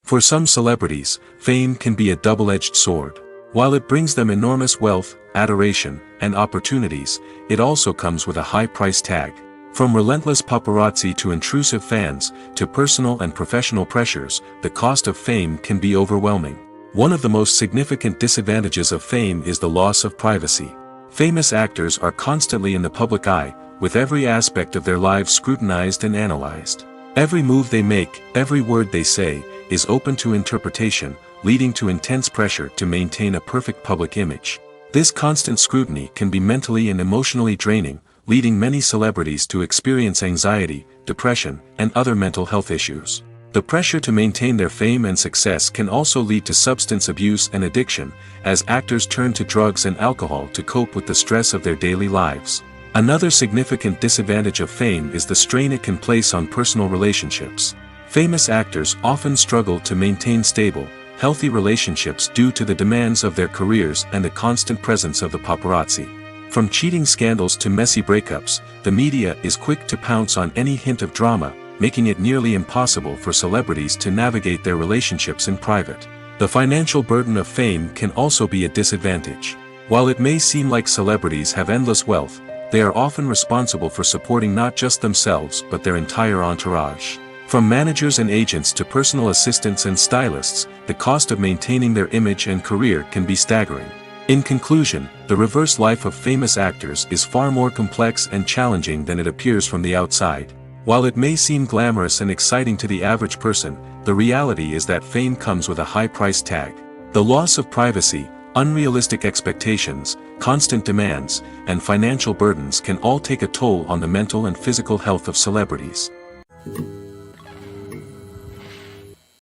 For some celebrities, fame can be a double-edged sword. While it brings them enormous wealth, adoration, and opportunities, it also comes with a high price tag. From relentless paparazzi to intrusive fans, to personal and professional pressures, the cost of fame can be overwhelming. One of the most significant disadvantages of fame is the loss of privacy. Famous actors are constantly in the public eye, with every aspect of their lives scrutinized and analyzed. Every move they make, every word they say, is open to interpretation, leading to intense pressure to maintain a perfect public image. This constant scrutiny can be mentally and emotionally draining, leading many celebrities to experience anxiety, depression, and other mental health issues. The pressure to maintain their fame and success can also lead to substance abuse and addiction, as actors turn to drugs and alcohol to cope with the stress of their daily lives. Another significant disadvantage of fame is the strain it can place on personal relationships. Famous actors often struggle to maintain stable, healthy relationships due to the demands of their careers and the constant presence of the paparazzi. From cheating scandals to messy breakups, the media is quick to pounce on any hint of drama, making it nearly impossible for celebrities to navigate their relationships in private. The financial burden of fame can also be a disadvantage. While it may seem like celebrities have endless wealth, they are often responsible for supporting not just themselves but their entire entourage. From managers and agents to personal assistants and stylists, the cost of maintaining their image and career can be staggering. In conclusion, the reverse life of famous actors is far more complex and challenging than it appears from the outside. While it may seem glamorous and exciting to the average person, the reality is that fame comes with a high price tag. The loss of privacy, unrealistic expectations, constant demands, and financial burdens can all take a toll on the mental and physical health of celebrities.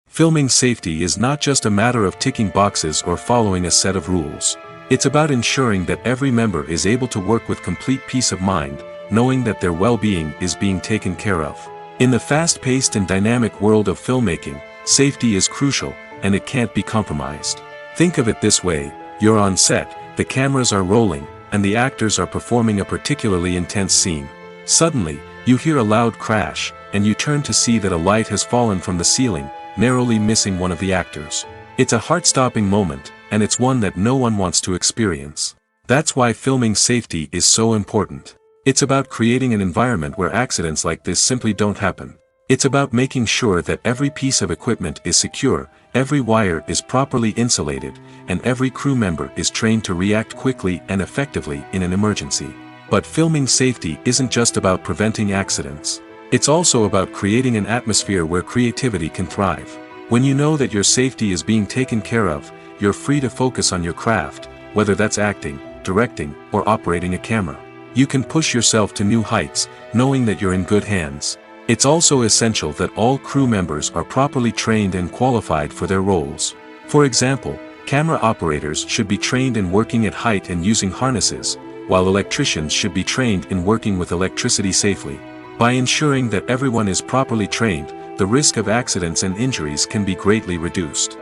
Filming safety is not just a matter of ticking boxes or following a set of rules. It's about ensuring that every member is able to work with complete peace of mind, knowing that their well-being is being taken care of. In the fast-paced and dynamic world of filmmaking, safety is crucial, and it can't be compromised. Think of it this way: you're on set, the cameras are rolling, and the actors are performing a particularly intense scene. Suddenly, you hear a loud crash, and you turn to see that a light has fallen from the ceiling, narrowly missing one of the actors. It's a heart-stopping moment, and it's one that no one wants to experience. That's why filming safety is so important. It's about creating an environment where accidents like this simply don't happen. It's about making sure that every piece of equipment is secure, every wire is properly insulated, and every crew member is trained to react quickly and effectively in an emergency. But filming safety isn't just about preventing accidents. It's also about creating an atmosphere where creativity can thrive. When you know that your safety is being taken care of, you're free to focus on your craft, whether that's acting, directing, or operating a camera. You can push yourself to new heights, knowing that you're in good hands. It's also essential that all crew members are properly trained and qualified for their roles. For example, camera operators should be trained in working at height and using harnesses, while electricians should be trained in working with electricity safely. By ensuring that everyone is properly trained, the risk of accidents and injuries can be greatly reduced.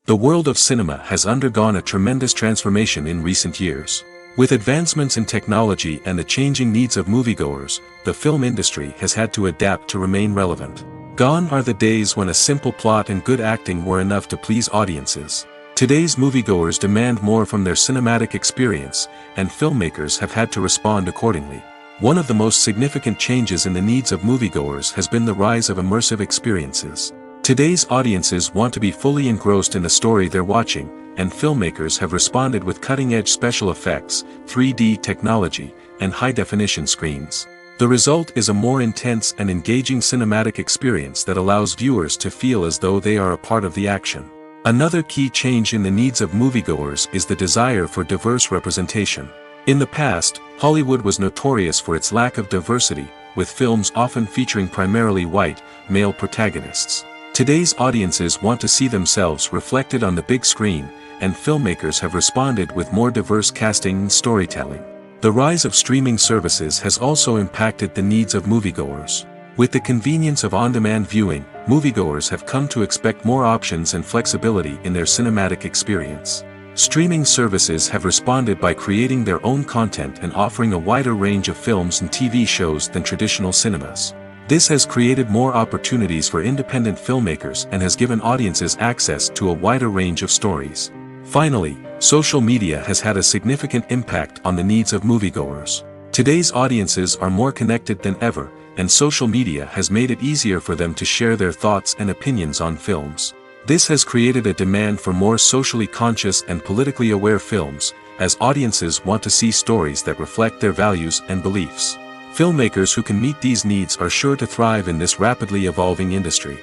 The world of cinema has undergone a tremendous transformation in recent years. With advancements in technology and the changing needs of moviegoers, the film industry has had to adapt to remain relevant. Gone are the days when a simple plot and good acting were enough to please audiences. Today's moviegoers demand more from their cinematic experience, and filmmakers have had to respond accordingly. One of the most significant changes in the needs of moviegoers has been the rise of immersive experiences. Today's audiences want to be fully engrossed in the story they're watching, and filmmakers have responded with cutting-edge special effects, 3D technology, and high-definition screens. The result is a more intense and engaging cinematic experience that allows viewers to feel as though they are a part of the action. Another key change in the needs of moviegoers is the desire for diverse representation. In the past, Hollywood was notorious for its lack of diversity, with films often featuring primarily white, male protagonists. Today's audiences want to see themselves reflected on the big screen, and filmmakers have responded with more diverse casting and storytelling. The rise of streaming services has also impacted the needs of moviegoers. With the convenience of on-demand viewing, moviegoers have come to expect more options and flexibility in their cinematic experience. Streaming services have responded by creating their own content and offering a wider range of films and TV shows than traditional cinemas. This has created more opportunities for independent filmmakers and has given audiences access to a wider range of stories. Finally, social media has had a significant impact on the needs of moviegoers. Today's audiences are more connected than ever, and social media has made it easier for them to share their thoughts and opinions on films. This has created a demand for more socially conscious and politically aware films, as audiences want to see stories that reflect their values and beliefs. Filmmakers who can meet these needs are sure to thrive in this rapidly evolving industry.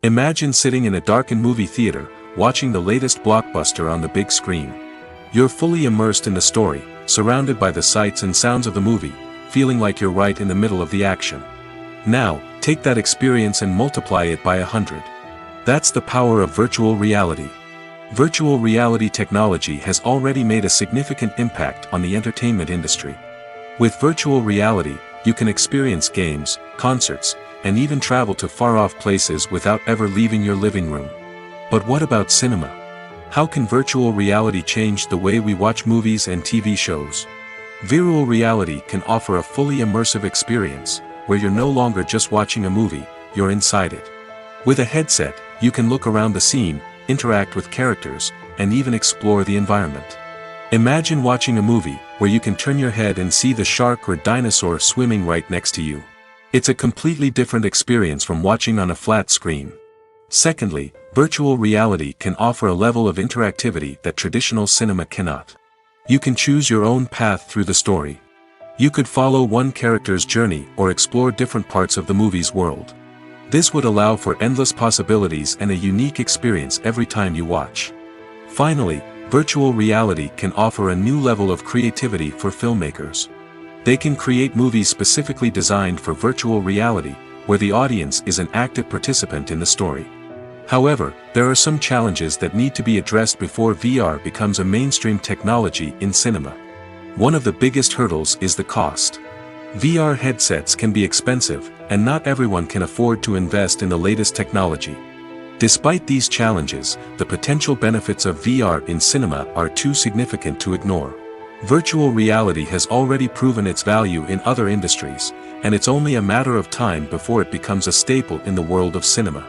Imagine sitting in a darkened movie theater, watching the latest blockbuster on the big screen. You're fully immersed in the story, surrounded by the sights and sounds of the movie, feeling like you're right in the middle of the action. Now, take that experience and multiply it by 100. That's the power of virtual reality. Virtual reality technology has already made a significant impact on the entertainment industry. With virtual reality, you can experience games, concerts, and even travel to far-off places without ever leaving your living room. But what about cinema? How can virtual reality change the way we watch movies and TV shows? Virtual reality can offer a fully immersive experience, where you're no longer just watching a movie, you're inside it. With a headset, you can look around the scene, interact with characters, and even explore the environment. Imagine watching a movie, where you can turn your head and see the shark or dinosaur swimming right next to you. It's a completely different experience from watching on a flat screen. Secondly, virtual reality can offer a level of interactivity that traditional cinema cannot. You can choose your own path through the story. You could follow one character's journey or explore different parts of the movie's world. This would allow for endless possibilities and a unique experience every time you watch. Finally, virtual reality can offer a new level of creativity for filmmakers. They can create movies specifically designed for virtual reality, where the audience is an active participant in the story. However, there are some challenges that need to be addressed before VR becomes a mainstream technology in cinema. One of the biggest hurdles is the cost. VR headsets can be expensive, and not everyone can afford to invest in the latest technology. Despite these challenges, the potential benefits of VR in cinema are too significant to ignore. Virtual reality has already proven its value in other industries, and it's only a matter of time before it becomes a staple in the world of cinema.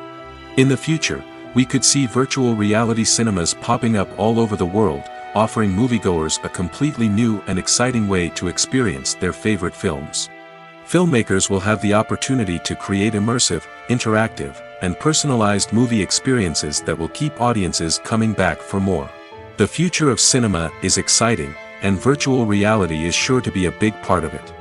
In the future, we could see virtual reality cinemas popping up all over the world, offering moviegoers a completely new and exciting way to experience their favorite films. Filmmakers will have the opportunity to create immersive, interactive, and personalized movie experiences that will keep audiences coming back for more. The future of cinema is exciting, and virtual reality is sure to be a big part of it.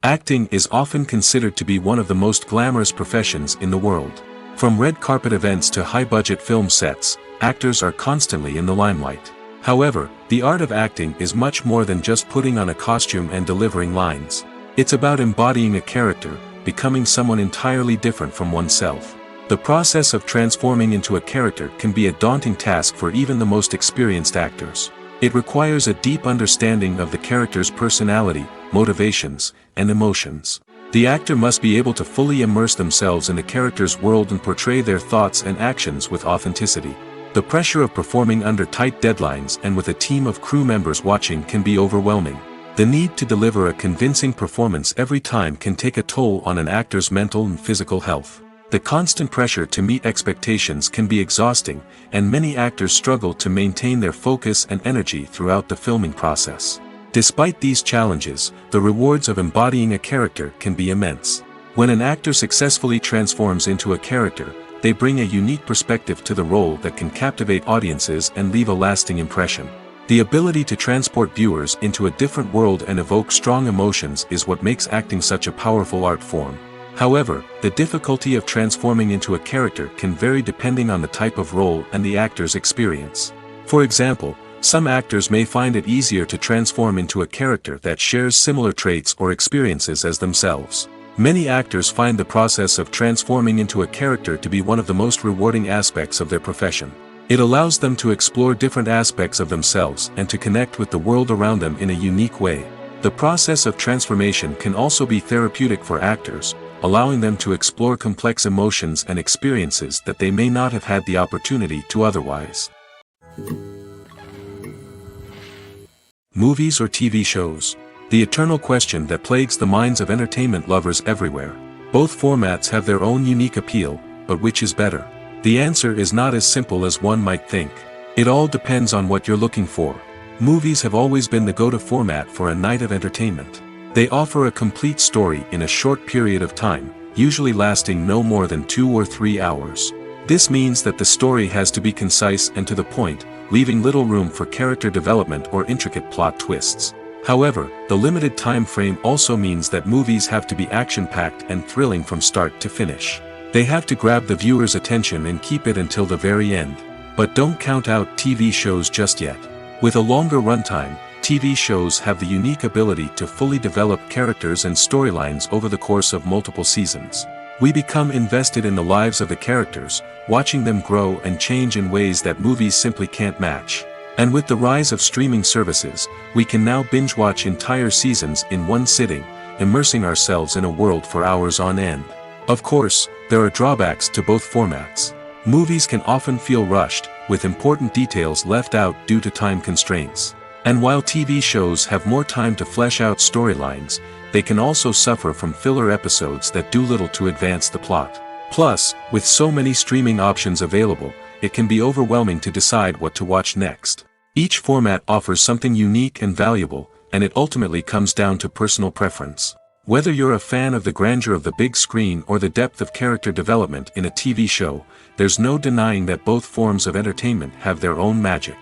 Acting is often considered to be one of the most glamorous professions in the world. From red carpet events to high-budget film sets, actors are constantly in the limelight. However, the art of acting is much more than just putting on a costume and delivering lines. It's about embodying a character, becoming someone entirely different from oneself. The process of transforming into a character can be a daunting task for even the most experienced actors. It requires a deep understanding of the character's personality, motivations, and emotions. The actor must be able to fully immerse themselves in the character's world and portray their thoughts and actions with authenticity. The pressure of performing under tight deadlines and with a team of crew members watching can be overwhelming. The need to deliver a convincing performance every time can take a toll on an actor's mental and physical health. The constant pressure to meet expectations can be exhausting, and many actors struggle to maintain their focus and energy throughout the filming process. Despite these challenges, the rewards of embodying a character can be immense. When an actor successfully transforms into a character, they bring a unique perspective to the role that can captivate audiences and leave a lasting impression. The ability to transport viewers into a different world and evoke strong emotions is what makes acting such a powerful art form. However, the difficulty of transforming into a character can vary depending on the type of role and the actor's experience. For example, some actors may find it easier to transform into a character that shares similar traits or experiences as themselves. Many actors find the process of transforming into a character to be one of the most rewarding aspects of their profession. It allows them to explore different aspects of themselves and to connect with the world around them in a unique way. The process of transformation can also be therapeutic for actors, allowing them to explore complex emotions and experiences that they may not have had the opportunity to otherwise. Movies or TV shows? The eternal question that plagues the minds of entertainment lovers everywhere. Both formats have their own unique appeal, but which is better? The answer is not as simple as one might think. It all depends on what you're looking for. Movies have always been the go-to format for a night of entertainment. They offer a complete story in a short period of time, usually lasting no more than 2 or 3 hours. This means that the story has to be concise and to the point, leaving little room for character development or intricate plot twists. However, the limited time frame also means that movies have to be action-packed and thrilling from start to finish. They have to grab the viewer's attention and keep it until the very end. But don't count out TV shows just yet. With a longer runtime, TV shows have the unique ability to fully develop characters and storylines over the course of multiple seasons. We become invested in the lives of the characters, watching them grow and change in ways that movies simply can't match. And with the rise of streaming services, we can now binge-watch entire seasons in one sitting, immersing ourselves in a world for hours on end. Of course, there are drawbacks to both formats. Movies can often feel rushed, with important details left out due to time constraints. And while TV shows have more time to flesh out storylines, they can also suffer from filler episodes that do little to advance the plot. Plus, with so many streaming options available, it can be overwhelming to decide what to watch next. Each format offers something unique and valuable, and it ultimately comes down to personal preference. Whether you're a fan of the grandeur of the big screen or the depth of character development in a TV show, there's no denying that both forms of entertainment have their own magic.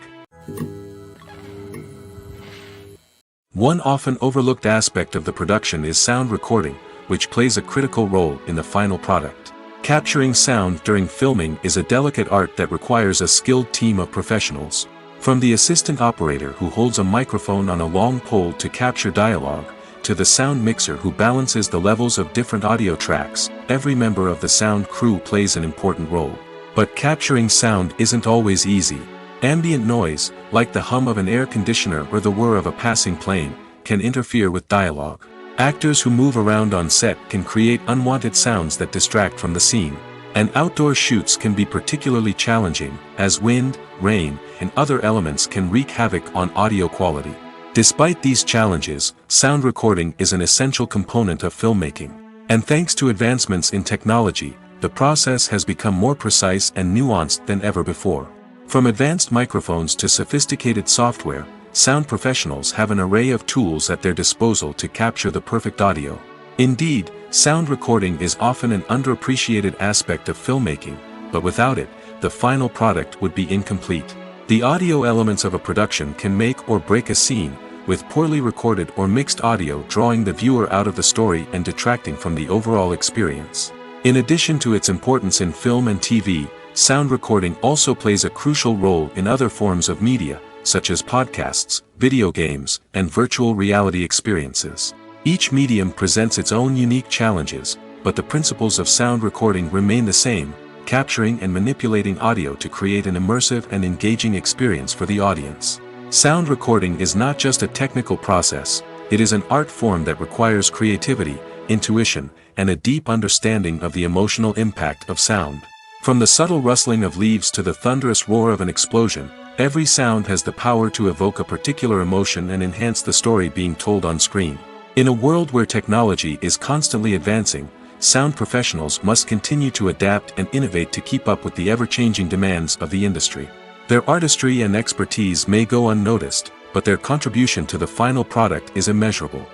One often overlooked aspect of the production is sound recording, which plays a critical role in the final product. Capturing sound during filming is a delicate art that requires a skilled team of professionals. From the assistant operator who holds a microphone on a long pole to capture dialogue, to the sound mixer who balances the levels of different audio tracks, every member of the sound crew plays an important role. But capturing sound isn't always easy. Ambient noise, like the hum of an air conditioner or the whir of a passing plane, can interfere with dialogue. Actors who move around on set can create unwanted sounds that distract from the scene. And outdoor shoots can be particularly challenging, as wind, rain, and other elements can wreak havoc on audio quality. Despite these challenges, sound recording is an essential component of filmmaking. And thanks to advancements in technology, the process has become more precise and nuanced than ever before. From advanced microphones to sophisticated software, sound professionals have an array of tools at their disposal to capture the perfect audio. Indeed, sound recording is often an underappreciated aspect of filmmaking, but without it, the final product would be incomplete. The audio elements of a production can make or break a scene, with poorly recorded or mixed audio drawing the viewer out of the story and detracting from the overall experience. In addition to its importance in film and TV, sound recording also plays a crucial role in other forms of media, such as podcasts, video games, and virtual reality experiences. Each medium presents its own unique challenges, but the principles of sound recording remain the same, capturing and manipulating audio to create an immersive and engaging experience for the audience. Sound recording is not just a technical process, it is an art form that requires creativity, intuition, and a deep understanding of the emotional impact of sound. From the subtle rustling of leaves to the thunderous roar of an explosion, every sound has the power to evoke a particular emotion and enhance the story being told on screen. In a world where technology is constantly advancing, sound professionals must continue to adapt and innovate to keep up with the ever-changing demands of the industry. Their artistry and expertise may go unnoticed, but their contribution to the final product is immeasurable.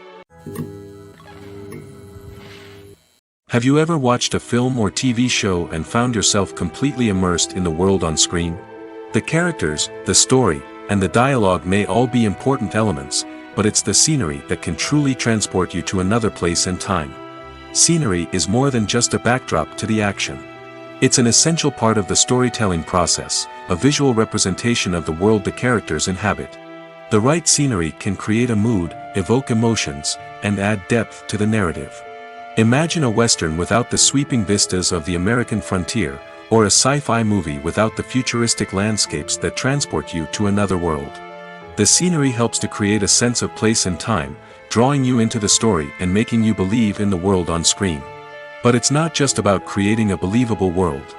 Have you ever watched a film or TV show and found yourself completely immersed in the world on screen? The characters, the story, and the dialogue may all be important elements, but it's the scenery that can truly transport you to another place and time. Scenery is more than just a backdrop to the action. It's an essential part of the storytelling process, a visual representation of the world the characters inhabit. The right scenery can create a mood, evoke emotions, and add depth to the narrative. Imagine a Western without the sweeping vistas of the American frontier, or a sci-fi movie without the futuristic landscapes that transport you to another world. The scenery helps to create a sense of place and time, drawing you into the story and making you believe in the world on screen. But it's not just about creating a believable world.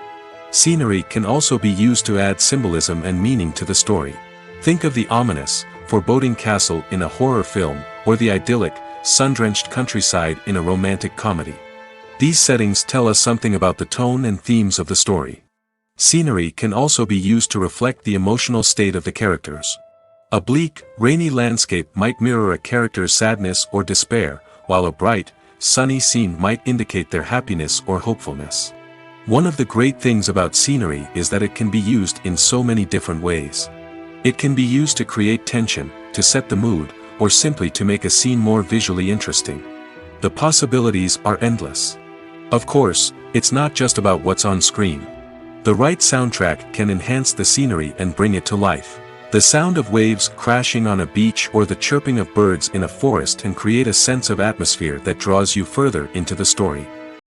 Scenery can also be used to add symbolism and meaning to the story. Think of the ominous, foreboding castle in a horror film, or the idyllic, sun-drenched countryside in a romantic comedy. These settings tell us something about the tone and themes of the story. Scenery can also be used to reflect the emotional state of the characters. A bleak, rainy landscape might mirror a character's sadness or despair, while a bright, sunny scene might indicate their happiness or hopefulness. One of the great things about scenery is that it can be used in so many different ways. It can be used to create tension, to set the mood, or simply to make a scene more visually interesting. The possibilities are endless. Of course, it's not just about what's on screen. The right soundtrack can enhance the scenery and bring it to life. The sound of waves crashing on a beach or the chirping of birds in a forest can create a sense of atmosphere that draws you further into the story.